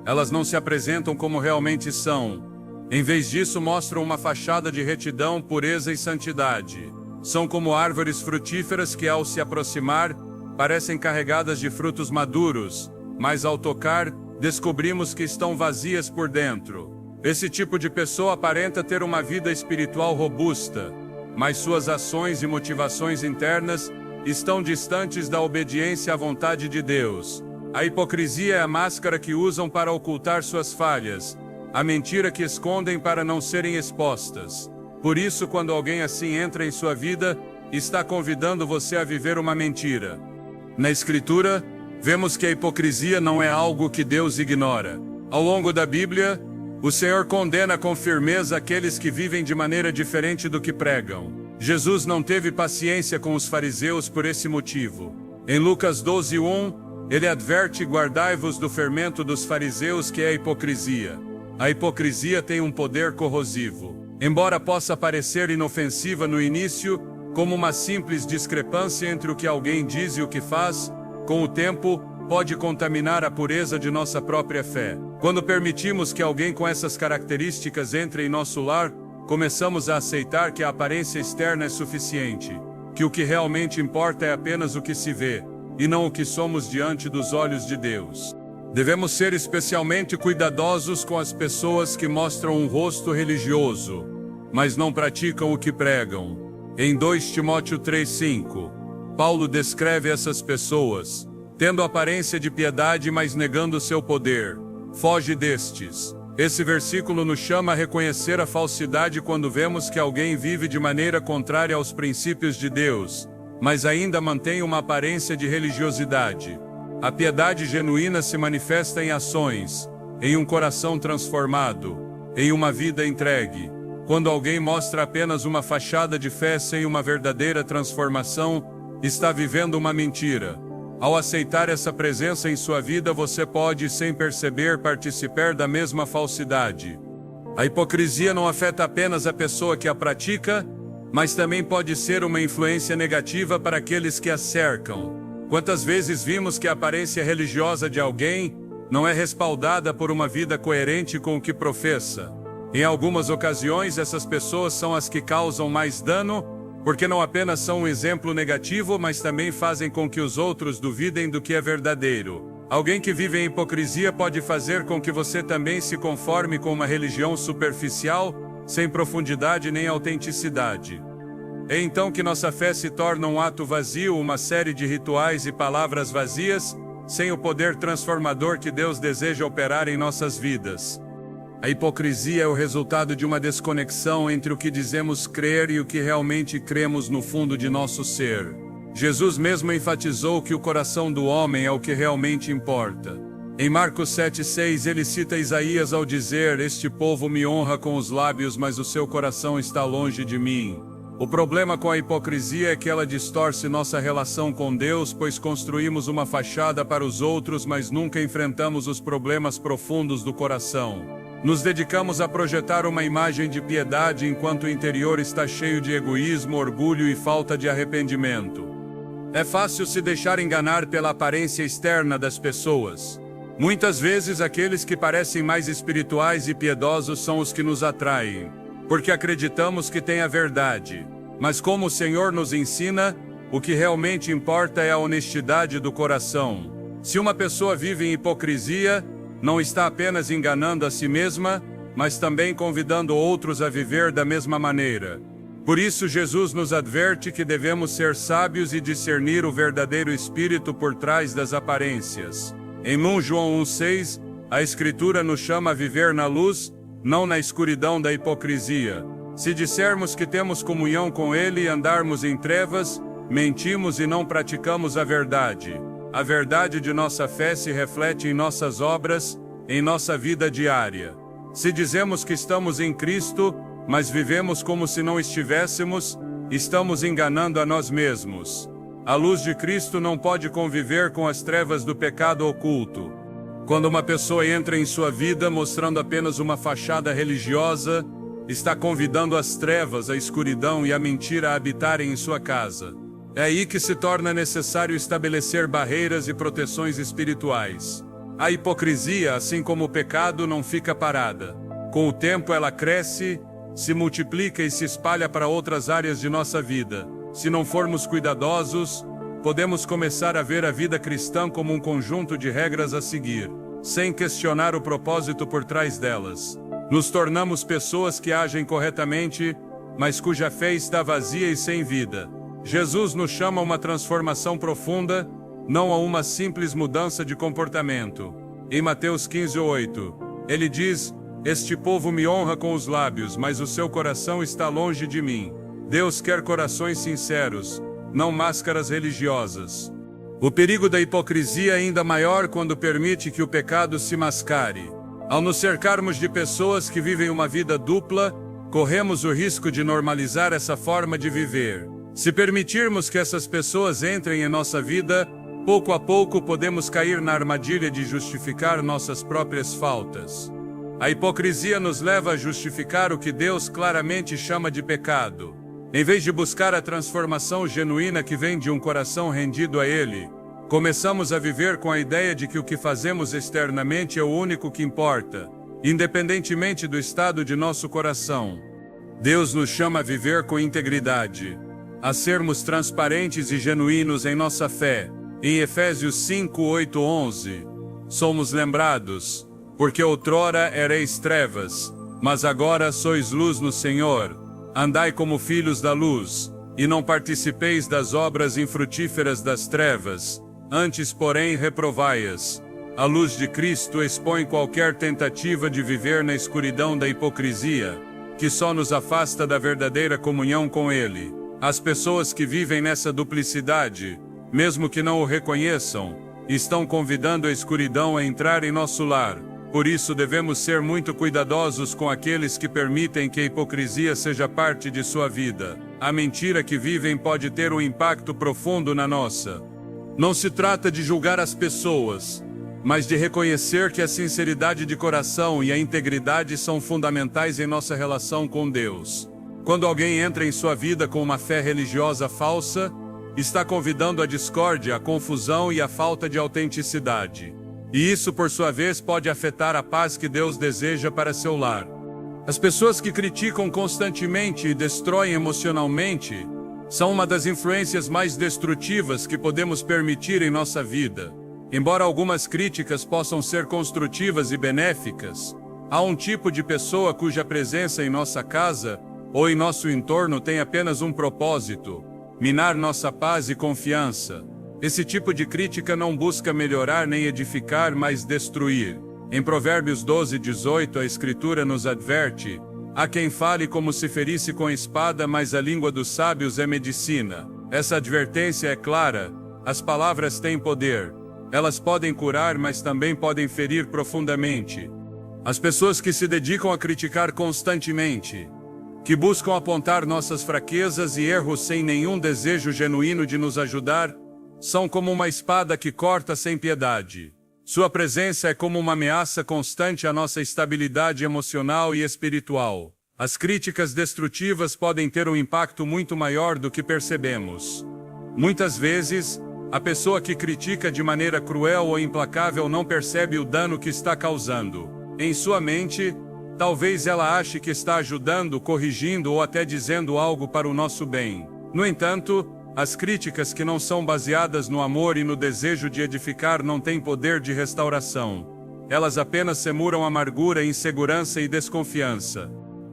Speaker 1: Elas não se apresentam como realmente são. Em vez disso, mostram uma fachada de retidão, pureza e santidade. São como árvores frutíferas que, ao se aproximar, parecem carregadas de frutos maduros, mas ao tocar, descobrimos que estão vazias por dentro. Esse tipo de pessoa aparenta ter uma vida espiritual robusta, mas suas ações e motivações internas estão distantes da obediência à vontade de Deus. A hipocrisia é a máscara que usam para ocultar suas falhas, a mentira que escondem para não serem expostas. Por isso, quando alguém assim entra em sua vida, está convidando você a viver uma mentira. Na Escritura, vemos que a hipocrisia não é algo que Deus ignora. Ao longo da Bíblia, o Senhor condena com firmeza aqueles que vivem de maneira diferente do que pregam. Jesus não teve paciência com os fariseus por esse motivo. Em Lucas 12:1, ele adverte: guardai-vos do fermento dos fariseus, que é a hipocrisia. A hipocrisia tem um poder corrosivo. Embora possa parecer inofensiva no início, como uma simples discrepância entre o que alguém diz e o que faz, com o tempo, pode contaminar a pureza de nossa própria fé. Quando permitimos que alguém com essas características entre em nosso lar, começamos a aceitar que a aparência externa é suficiente, que o que realmente importa é apenas o que se vê, e não o que somos diante dos olhos de Deus. Devemos ser especialmente cuidadosos com as pessoas que mostram um rosto religioso, mas não praticam o que pregam. Em 2 Timóteo 3:5, Paulo descreve essas pessoas, tendo aparência de piedade, mas negando seu poder. Foge destes. Esse versículo nos chama a reconhecer a falsidade quando vemos que alguém vive de maneira contrária aos princípios de Deus, mas ainda mantém uma aparência de religiosidade. A piedade genuína se manifesta em ações, em um coração transformado, em uma vida entregue. Quando alguém mostra apenas uma fachada de fé sem uma verdadeira transformação, está vivendo uma mentira. Ao aceitar essa presença em sua vida, você pode, sem perceber, participar da mesma falsidade. A hipocrisia não afeta apenas a pessoa que a pratica, mas também pode ser uma influência negativa para aqueles que a cercam. Quantas vezes vimos que a aparência religiosa de alguém não é respaldada por uma vida coerente com o que professa? Em algumas ocasiões, essas pessoas são as que causam mais dano, porque não apenas são um exemplo negativo, mas também fazem com que os outros duvidem do que é verdadeiro. Alguém que vive em hipocrisia pode fazer com que você também se conforme com uma religião superficial, sem profundidade nem autenticidade. É então que nossa fé se torna um ato vazio, uma série de rituais e palavras vazias, sem o poder transformador que Deus deseja operar em nossas vidas. A hipocrisia é o resultado de uma desconexão entre o que dizemos crer e o que realmente cremos no fundo de nosso ser. Jesus mesmo enfatizou que o coração do homem é o que realmente importa. Em Marcos 7,6 ele cita Isaías ao dizer: "Este povo me honra com os lábios, mas o seu coração está longe de mim." O problema com a hipocrisia é que ela distorce nossa relação com Deus, pois construímos uma fachada para os outros, mas nunca enfrentamos os problemas profundos do coração. Nos dedicamos a projetar uma imagem de piedade enquanto o interior está cheio de egoísmo, orgulho e falta de arrependimento. É fácil se deixar enganar pela aparência externa das pessoas. Muitas vezes aqueles que parecem mais espirituais e piedosos são os que nos atraem, porque acreditamos que têm a verdade. Mas como o Senhor nos ensina, o que realmente importa é a honestidade do coração. Se uma pessoa vive em hipocrisia, não está apenas enganando a si mesma, mas também convidando outros a viver da mesma maneira. Por isso Jesus nos adverte que devemos ser sábios e discernir o verdadeiro espírito por trás das aparências. Em 1 João 1,6, a Escritura nos chama a viver na luz, não na escuridão da hipocrisia. Se dissermos que temos comunhão com Ele e andarmos em trevas, mentimos e não praticamos a verdade. A verdade de nossa fé se reflete em nossas obras, em nossa vida diária. Se dizemos que estamos em Cristo, mas vivemos como se não estivéssemos, estamos enganando a nós mesmos. A luz de Cristo não pode conviver com as trevas do pecado oculto. Quando uma pessoa entra em sua vida mostrando apenas uma fachada religiosa, está convidando as trevas, a escuridão e a mentira a habitarem em sua casa. É aí que se torna necessário estabelecer barreiras e proteções espirituais. A hipocrisia, assim como o pecado, não fica parada. Com o tempo ela cresce, se multiplica e se espalha para outras áreas de nossa vida. Se não formos cuidadosos, podemos começar a ver a vida cristã como um conjunto de regras a seguir, sem questionar o propósito por trás delas. Nos tornamos pessoas que agem corretamente, mas cuja fé está vazia e sem vida. Jesus nos chama a uma transformação profunda, não a uma simples mudança de comportamento. Em Mateus 15:8, ele diz: "Este povo me honra com os lábios, mas o seu coração está longe de mim." Deus quer corações sinceros, não máscaras religiosas. O perigo da hipocrisia é ainda maior quando permite que o pecado se mascare. Ao nos cercarmos de pessoas que vivem uma vida dupla, corremos o risco de normalizar essa forma de viver. Se permitirmos que essas pessoas entrem em nossa vida, pouco a pouco podemos cair na armadilha de justificar nossas próprias faltas. A hipocrisia nos leva a justificar o que Deus claramente chama de pecado. Em vez de buscar a transformação genuína que vem de um coração rendido a Ele, começamos a viver com a ideia de que o que fazemos externamente é o único que importa, independentemente do estado de nosso coração. Deus nos chama a viver com integridade, a sermos transparentes e genuínos em nossa fé. Em Efésios 5:8-11, somos lembrados: "Porque outrora erais trevas, mas agora sois luz no Senhor. Andai como filhos da luz, e não participeis das obras infrutíferas das trevas, antes, porém, reprovai-as. A luz de Cristo expõe qualquer tentativa de viver na escuridão da hipocrisia, que só nos afasta da verdadeira comunhão com Ele. As pessoas que vivem nessa duplicidade, mesmo que não o reconheçam, estão convidando a escuridão a entrar em nosso lar. Por isso devemos ser muito cuidadosos com aqueles que permitem que a hipocrisia seja parte de sua vida. A mentira que vivem pode ter um impacto profundo na nossa. Não se trata de julgar as pessoas, mas de reconhecer que a sinceridade de coração e a integridade são fundamentais em nossa relação com Deus. Quando alguém entra em sua vida com uma fé religiosa falsa, está convidando a discórdia, a confusão e a falta de autenticidade. E isso, por sua vez, pode afetar a paz que Deus deseja para seu lar. As pessoas que criticam constantemente e destroem emocionalmente são uma das influências mais destrutivas que podemos permitir em nossa vida. Embora algumas críticas possam ser construtivas e benéficas, há um tipo de pessoa cuja presença em nossa casa ou em nosso entorno tem apenas um propósito: minar nossa paz e confiança. Esse tipo de crítica não busca melhorar nem edificar, mas destruir. Em Provérbios 12:18, a Escritura nos adverte: há quem fale como se ferisse com espada, mas a língua dos sábios é medicina. Essa advertência é clara: as palavras têm poder. Elas podem curar, mas também podem ferir profundamente. As pessoas que se dedicam a criticar constantemente, que buscam apontar nossas fraquezas e erros sem nenhum desejo genuíno de nos ajudar, são como uma espada que corta sem piedade. Sua presença é como uma ameaça constante à nossa estabilidade emocional e espiritual. As críticas destrutivas podem ter um impacto muito maior do que percebemos. Muitas vezes, a pessoa que critica de maneira cruel ou implacável não percebe o dano que está causando. Em sua mente, talvez ela ache que está ajudando, corrigindo ou até dizendo algo para o nosso bem. No entanto, as críticas que não são baseadas no amor e no desejo de edificar não têm poder de restauração. Elas apenas semuram amargura, insegurança e desconfiança.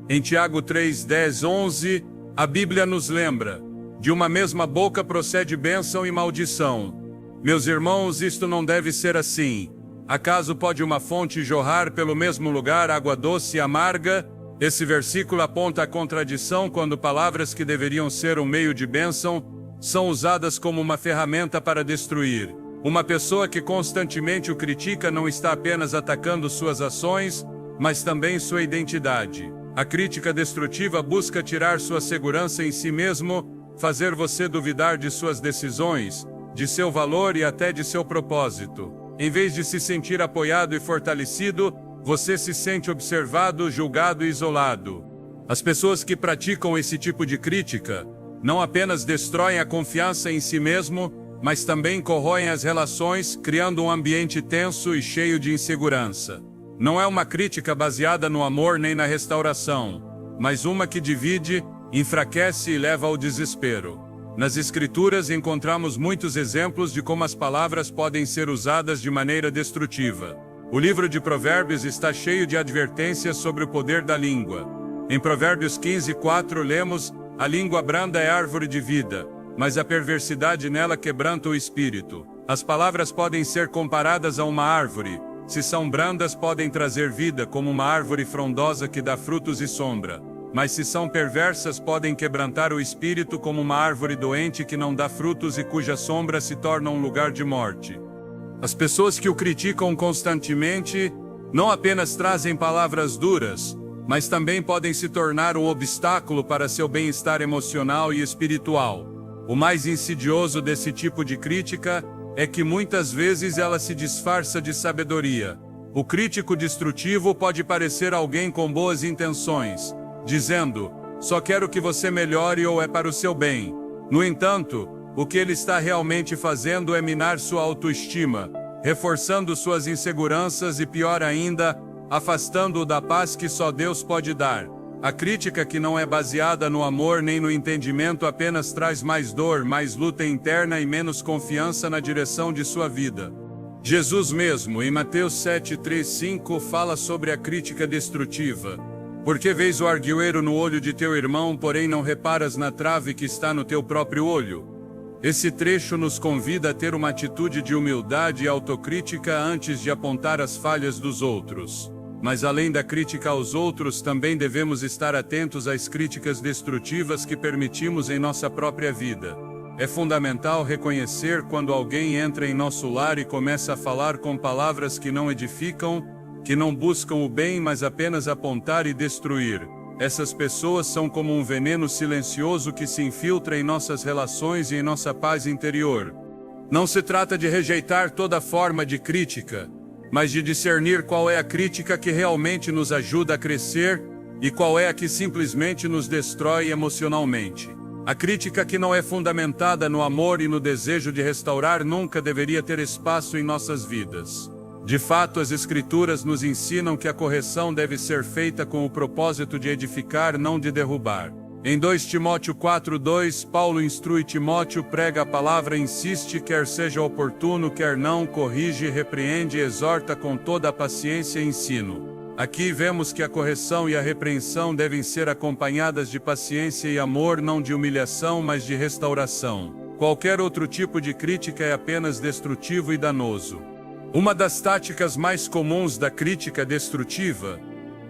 Speaker 1: Em Tiago 3:10-11, a Bíblia nos lembra: de uma mesma boca procede bênção e maldição. Meus irmãos, isto não deve ser assim. Acaso pode uma fonte jorrar pelo mesmo lugar água doce e amarga? Esse versículo aponta a contradição quando palavras que deveriam ser um meio de bênção são usadas como uma ferramenta para destruir. Uma pessoa que constantemente o critica não está apenas atacando suas ações, mas também sua identidade. A crítica destrutiva busca tirar sua segurança em si mesmo, fazer você duvidar de suas decisões, de seu valor e até de seu propósito. Em vez de se sentir apoiado e fortalecido, você se sente observado, julgado e isolado. As pessoas que praticam esse tipo de crítica não apenas destroem a confiança em si mesmo, mas também corroem as relações, criando um ambiente tenso e cheio de insegurança. Não é uma crítica baseada no amor nem na restauração, mas uma que divide, enfraquece e leva ao desespero. Nas Escrituras encontramos muitos exemplos de como as palavras podem ser usadas de maneira destrutiva. O livro de Provérbios está cheio de advertências sobre o poder da língua. Em Provérbios 15:4 lemos: a língua branda é árvore de vida, mas a perversidade nela quebranta o espírito. As palavras podem ser comparadas a uma árvore. Se são brandas, podem trazer vida, como uma árvore frondosa que dá frutos e sombra. Mas se são perversas, podem quebrantar o espírito, como uma árvore doente que não dá frutos e cuja sombra se torna um lugar de morte. As pessoas que o criticam constantemente não apenas trazem palavras duras, mas também podem se tornar um obstáculo para seu bem-estar emocional e espiritual. O mais insidioso desse tipo de crítica é que muitas vezes ela se disfarça de sabedoria. O crítico destrutivo pode parecer alguém com boas intenções, dizendo: só quero que você melhore ou é para o seu bem. No entanto, o que ele está realmente fazendo é minar sua autoestima, reforçando suas inseguranças e, pior ainda, afastando-o da paz que só Deus pode dar. A crítica que não é baseada no amor nem no entendimento apenas traz mais dor, mais luta interna e menos confiança na direção de sua vida. Jesus mesmo, em Mateus 7:3-5, fala sobre a crítica destrutiva. Porque vês o argueiro no olho de teu irmão, porém não reparas na trave que está no teu próprio olho? Esse trecho nos convida a ter uma atitude de humildade e autocrítica antes de apontar as falhas dos outros. Mas além da crítica aos outros, também devemos estar atentos às críticas destrutivas que permitimos em nossa própria vida. É fundamental reconhecer quando alguém entra em nosso lar e começa a falar com palavras que não edificam, que não buscam o bem, mas apenas apontar e destruir. Essas pessoas são como um veneno silencioso que se infiltra em nossas relações e em nossa paz interior. Não se trata de rejeitar toda forma de crítica, mas de discernir qual é a crítica que realmente nos ajuda a crescer e qual é a que simplesmente nos destrói emocionalmente. A crítica que não é fundamentada no amor e no desejo de restaurar nunca deveria ter espaço em nossas vidas. De fato, as Escrituras nos ensinam que a correção deve ser feita com o propósito de edificar, não de derrubar. Em 2 Timóteo 4:2, Paulo instrui Timóteo, prega a palavra, insiste, quer seja oportuno, quer não, corrige, repreende e exorta com toda a paciência e ensino. Aqui vemos que a correção e a repreensão devem ser acompanhadas de paciência e amor, não de humilhação, mas de restauração. Qualquer outro tipo de crítica é apenas destrutivo e danoso. Uma das táticas mais comuns da crítica destrutiva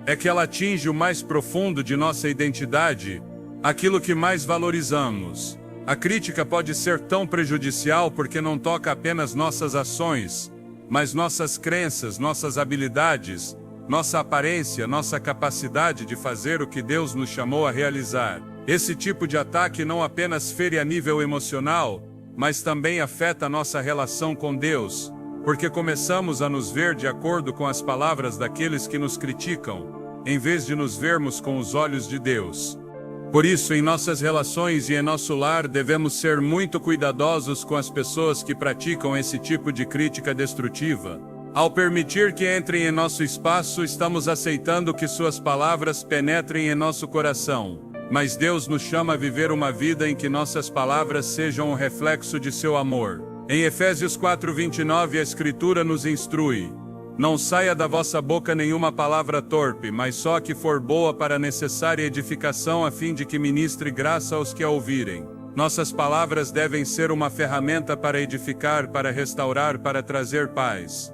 Speaker 1: é que ela atinge o mais profundo de nossa identidade, aquilo que mais valorizamos. A crítica pode ser tão prejudicial porque não toca apenas nossas ações, mas nossas crenças, nossas habilidades, nossa aparência, nossa capacidade de fazer o que Deus nos chamou a realizar. Esse tipo de ataque não apenas fere a nível emocional, mas também afeta nossa relação com Deus, porque começamos a nos ver de acordo com as palavras daqueles que nos criticam, em vez de nos vermos com os olhos de Deus. Por isso, em nossas relações e em nosso lar, devemos ser muito cuidadosos com as pessoas que praticam esse tipo de crítica destrutiva. Ao permitir que entrem em nosso espaço, estamos aceitando que suas palavras penetrem em nosso coração. Mas Deus nos chama a viver uma vida em que nossas palavras sejam um reflexo de seu amor. Em Efésios 4:29 a Escritura nos instrui: não saia da vossa boca nenhuma palavra torpe, mas só a que for boa para a necessária edificação, a fim de que ministre graça aos que a ouvirem. Nossas palavras devem ser uma ferramenta para edificar, para restaurar, para trazer paz.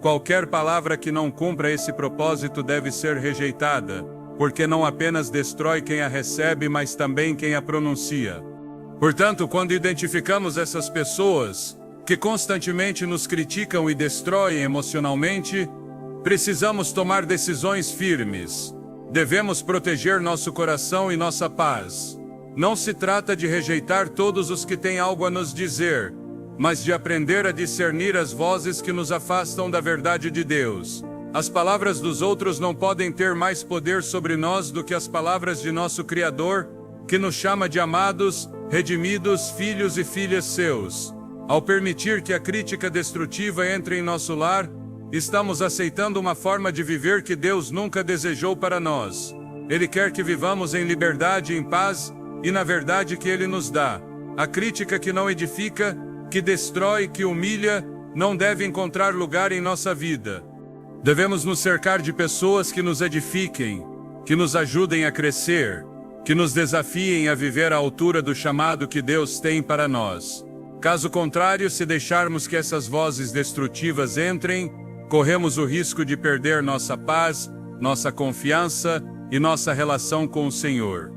Speaker 1: Qualquer palavra que não cumpra esse propósito deve ser rejeitada, porque não apenas destrói quem a recebe, mas também quem a pronuncia. Portanto, quando identificamos essas pessoas que constantemente nos criticam e destroem emocionalmente, precisamos tomar decisões firmes. Devemos proteger nosso coração e nossa paz. Não se trata de rejeitar todos os que têm algo a nos dizer, mas de aprender a discernir as vozes que nos afastam da verdade de Deus. As palavras dos outros não podem ter mais poder sobre nós do que as palavras de nosso Criador, que nos chama de amados, redimidos, filhos e filhas seus. Ao permitir que a crítica destrutiva entre em nosso lar, estamos aceitando uma forma de viver que Deus nunca desejou para nós. Ele quer que vivamos em liberdade e em paz, e na verdade que Ele nos dá. A crítica que não edifica, que destrói, que humilha, não deve encontrar lugar em nossa vida. Devemos nos cercar de pessoas que nos edifiquem, que nos ajudem a crescer, que nos desafiem a viver à altura do chamado que Deus tem para nós. Caso contrário, se deixarmos que essas vozes destrutivas entrem, corremos o risco de perder nossa paz, nossa confiança e nossa relação com o Senhor.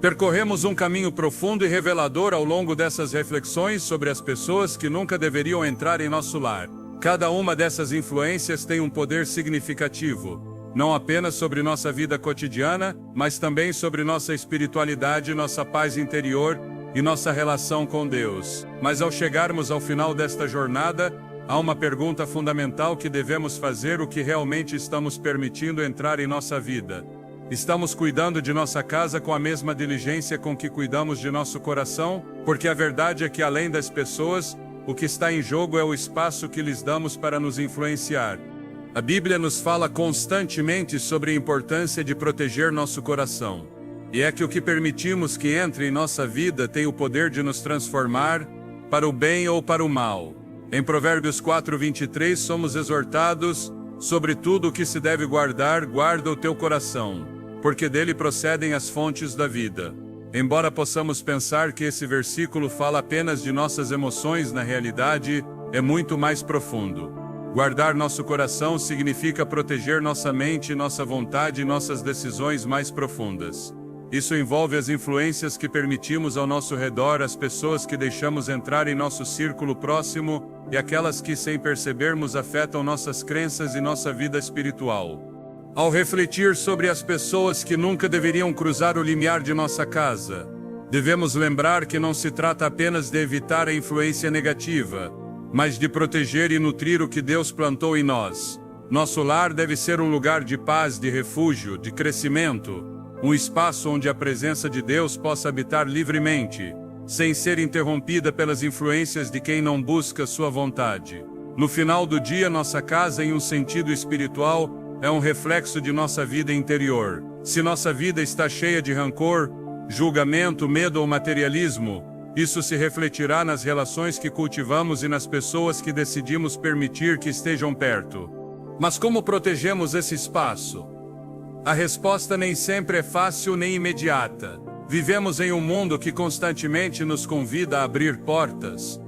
Speaker 1: Percorremos um caminho profundo e revelador ao longo dessas reflexões sobre as pessoas que nunca deveriam entrar em nosso lar. Cada uma dessas influências tem um poder significativo, não apenas sobre nossa vida cotidiana, mas também sobre nossa espiritualidade, nossa paz interior e nossa relação com Deus. Mas ao chegarmos ao final desta jornada, há uma pergunta fundamental que devemos fazer: o que realmente estamos permitindo entrar em nossa vida? Estamos cuidando de nossa casa com a mesma diligência com que cuidamos de nosso coração? Porque a verdade é que, além das pessoas, o que está em jogo é o espaço que lhes damos para nos influenciar. A Bíblia nos fala constantemente sobre a importância de proteger nosso coração. E é que o que permitimos que entre em nossa vida tem o poder de nos transformar para o bem ou para o mal. Em Provérbios 4:23 somos exortados: sobre tudo o que se deve guardar, guarda o teu coração, porque dele procedem as fontes da vida. Embora possamos pensar que esse versículo fala apenas de nossas emoções, na realidade, é muito mais profundo. Guardar nosso coração significa proteger nossa mente, nossa vontade e nossas decisões mais profundas. Isso envolve as influências que permitimos ao nosso redor, as pessoas que deixamos entrar em nosso círculo próximo e aquelas que, sem percebermos, afetam nossas crenças e nossa vida espiritual. Ao refletir sobre as pessoas que nunca deveriam cruzar o limiar de nossa casa, devemos lembrar que não se trata apenas de evitar a influência negativa, mas de proteger e nutrir o que Deus plantou em nós. Nosso lar deve ser um lugar de paz, de refúgio, de crescimento, um espaço onde a presença de Deus possa habitar livremente, sem ser interrompida pelas influências de quem não busca sua vontade. No final do dia, nossa casa, em um sentido espiritual, é um reflexo de nossa vida interior. Se nossa vida está cheia de rancor, julgamento, medo ou materialismo, isso se refletirá nas relações que cultivamos e nas pessoas que decidimos permitir que estejam perto. Mas como protegemos esse espaço? A resposta nem sempre é fácil nem imediata. Vivemos em um mundo que constantemente nos convida a abrir portas,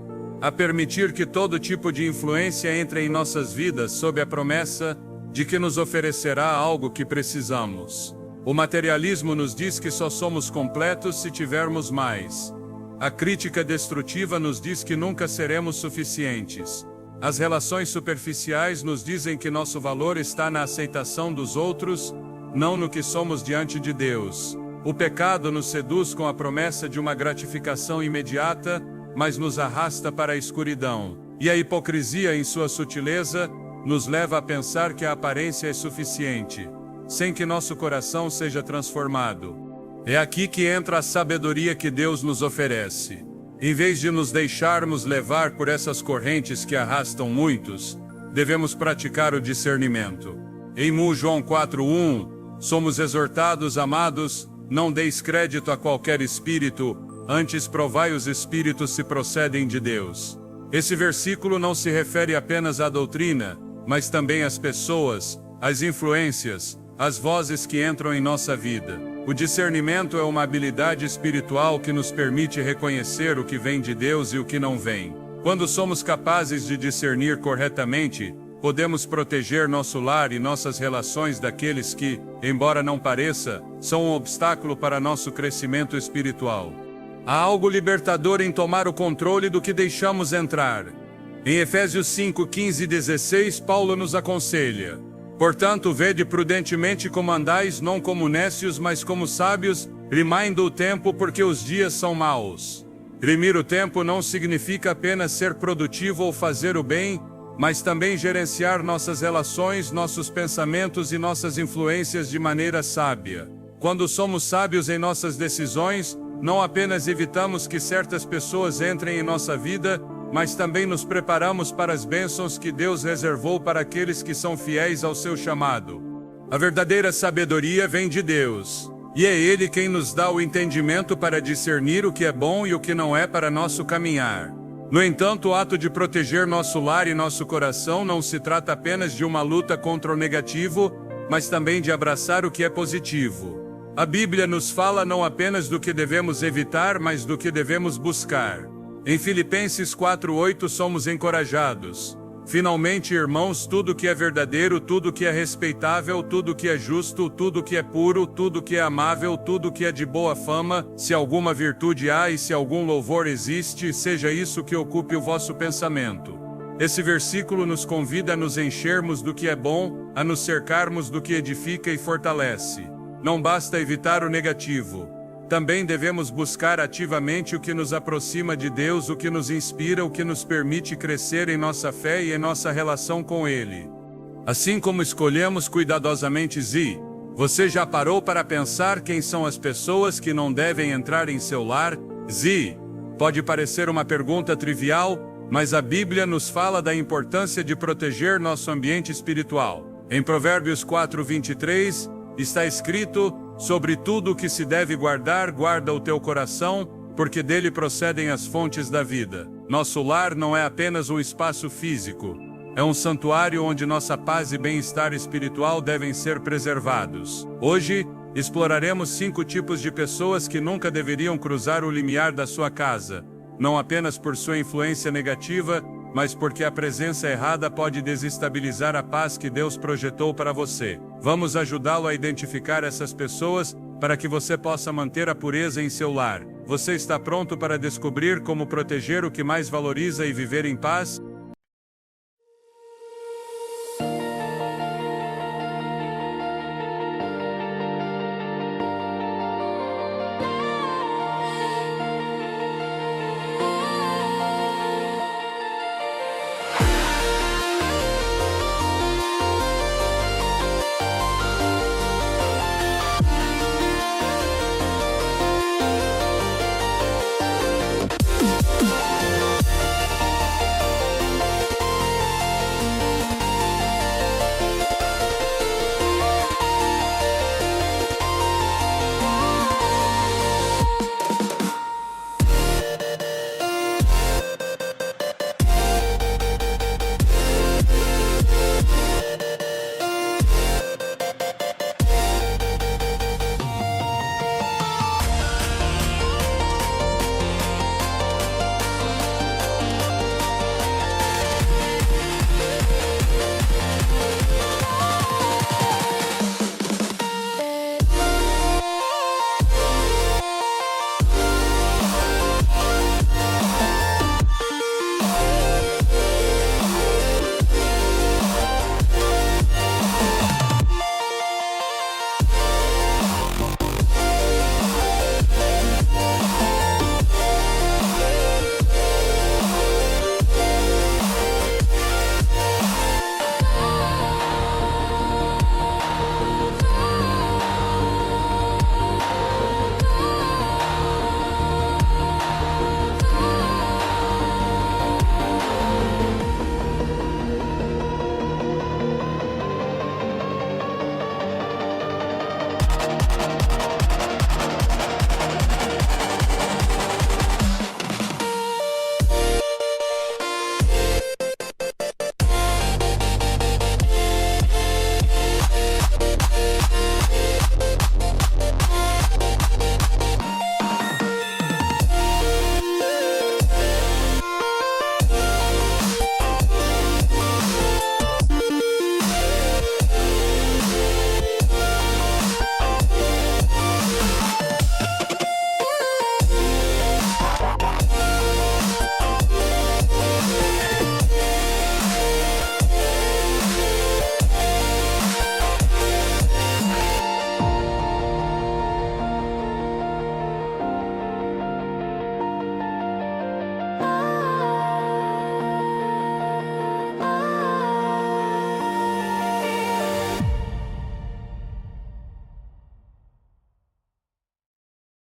Speaker 1: a permitir que todo tipo de influência entre em nossas vidas sob a promessa de que nos oferecerá algo que precisamos. O materialismo nos diz que só somos completos se tivermos mais. A crítica destrutiva nos diz que nunca seremos suficientes. As relações superficiais nos dizem que nosso valor está na aceitação dos outros, não no que somos diante de Deus. O pecado nos seduz com a promessa de uma gratificação imediata, mas nos arrasta para a escuridão. E a hipocrisia, em sua sutileza, nos leva a pensar que a aparência é suficiente, sem que nosso coração seja transformado. É aqui que entra a sabedoria que Deus nos oferece. Em vez de nos deixarmos levar por essas correntes que arrastam muitos, devemos praticar o discernimento. Em João 4:1, somos exortados, amados, não deis crédito a qualquer espírito, antes provai os espíritos se procedem de Deus. Esse versículo não se refere apenas à doutrina, mas também às pessoas, às influências, às vozes que entram em nossa vida. O discernimento é uma habilidade espiritual que nos permite reconhecer o que vem de Deus e o que não vem. Quando somos capazes de discernir corretamente, podemos proteger nosso lar e nossas relações daqueles que, embora não pareça, são um obstáculo para nosso crescimento espiritual. Há algo libertador em tomar o controle do que deixamos entrar. Em Efésios 5:15 e 16, Paulo nos aconselha: portanto, vede prudentemente como andais, não como nécios, mas como sábios, rimindo o tempo, porque os dias são maus. Remir o tempo não significa apenas ser produtivo ou fazer o bem, mas também gerenciar nossas relações, nossos pensamentos e nossas influências de maneira sábia. Quando somos sábios em nossas decisões, não apenas evitamos que certas pessoas entrem em nossa vida, mas também nos preparamos para as bênçãos que Deus reservou para aqueles que são fiéis ao seu chamado. A verdadeira sabedoria vem de Deus, e é Ele quem nos dá o entendimento para discernir o que é bom e o que não é para nosso caminhar. No entanto, o ato de proteger nosso lar e nosso coração não se trata apenas de uma luta contra o negativo, mas também de abraçar o que é positivo. A Bíblia nos fala não apenas do que devemos evitar, mas do que devemos buscar. Em Filipenses 4:8 somos encorajados: finalmente, irmãos, tudo que é verdadeiro, tudo que é respeitável, tudo que é justo, tudo que é puro, tudo que é amável, tudo que é de boa fama, se alguma virtude há e se algum louvor existe, seja isso que ocupe o vosso pensamento. Esse versículo nos convida a nos enchermos do que é bom, a nos cercarmos do que edifica e fortalece. Não basta evitar o negativo. Também devemos buscar ativamente o que nos aproxima de Deus, o que nos inspira, o que nos permite crescer em nossa fé e em nossa relação com Ele. Assim como escolhemos cuidadosamente você já parou para pensar quem são as pessoas que não devem entrar em seu lar? Pode parecer uma pergunta trivial, mas a Bíblia nos fala da importância de proteger nosso ambiente espiritual. Em Provérbios 4:23, está escrito: sobre tudo o que se deve guardar, guarda o teu coração, porque dele procedem as fontes da vida. Nosso lar não é apenas um espaço físico, é um santuário onde nossa paz e bem-estar espiritual devem ser preservados. Hoje, Exploraremos 5 tipos de pessoas que nunca deveriam cruzar o limiar da sua casa, não apenas por sua influência negativa, mas porque a presença errada pode desestabilizar a paz que Deus projetou para você. Vamos ajudá-lo a identificar essas pessoas, para que você possa manter a pureza em seu lar. Você está pronto para descobrir como proteger o que mais valoriza e viver em paz?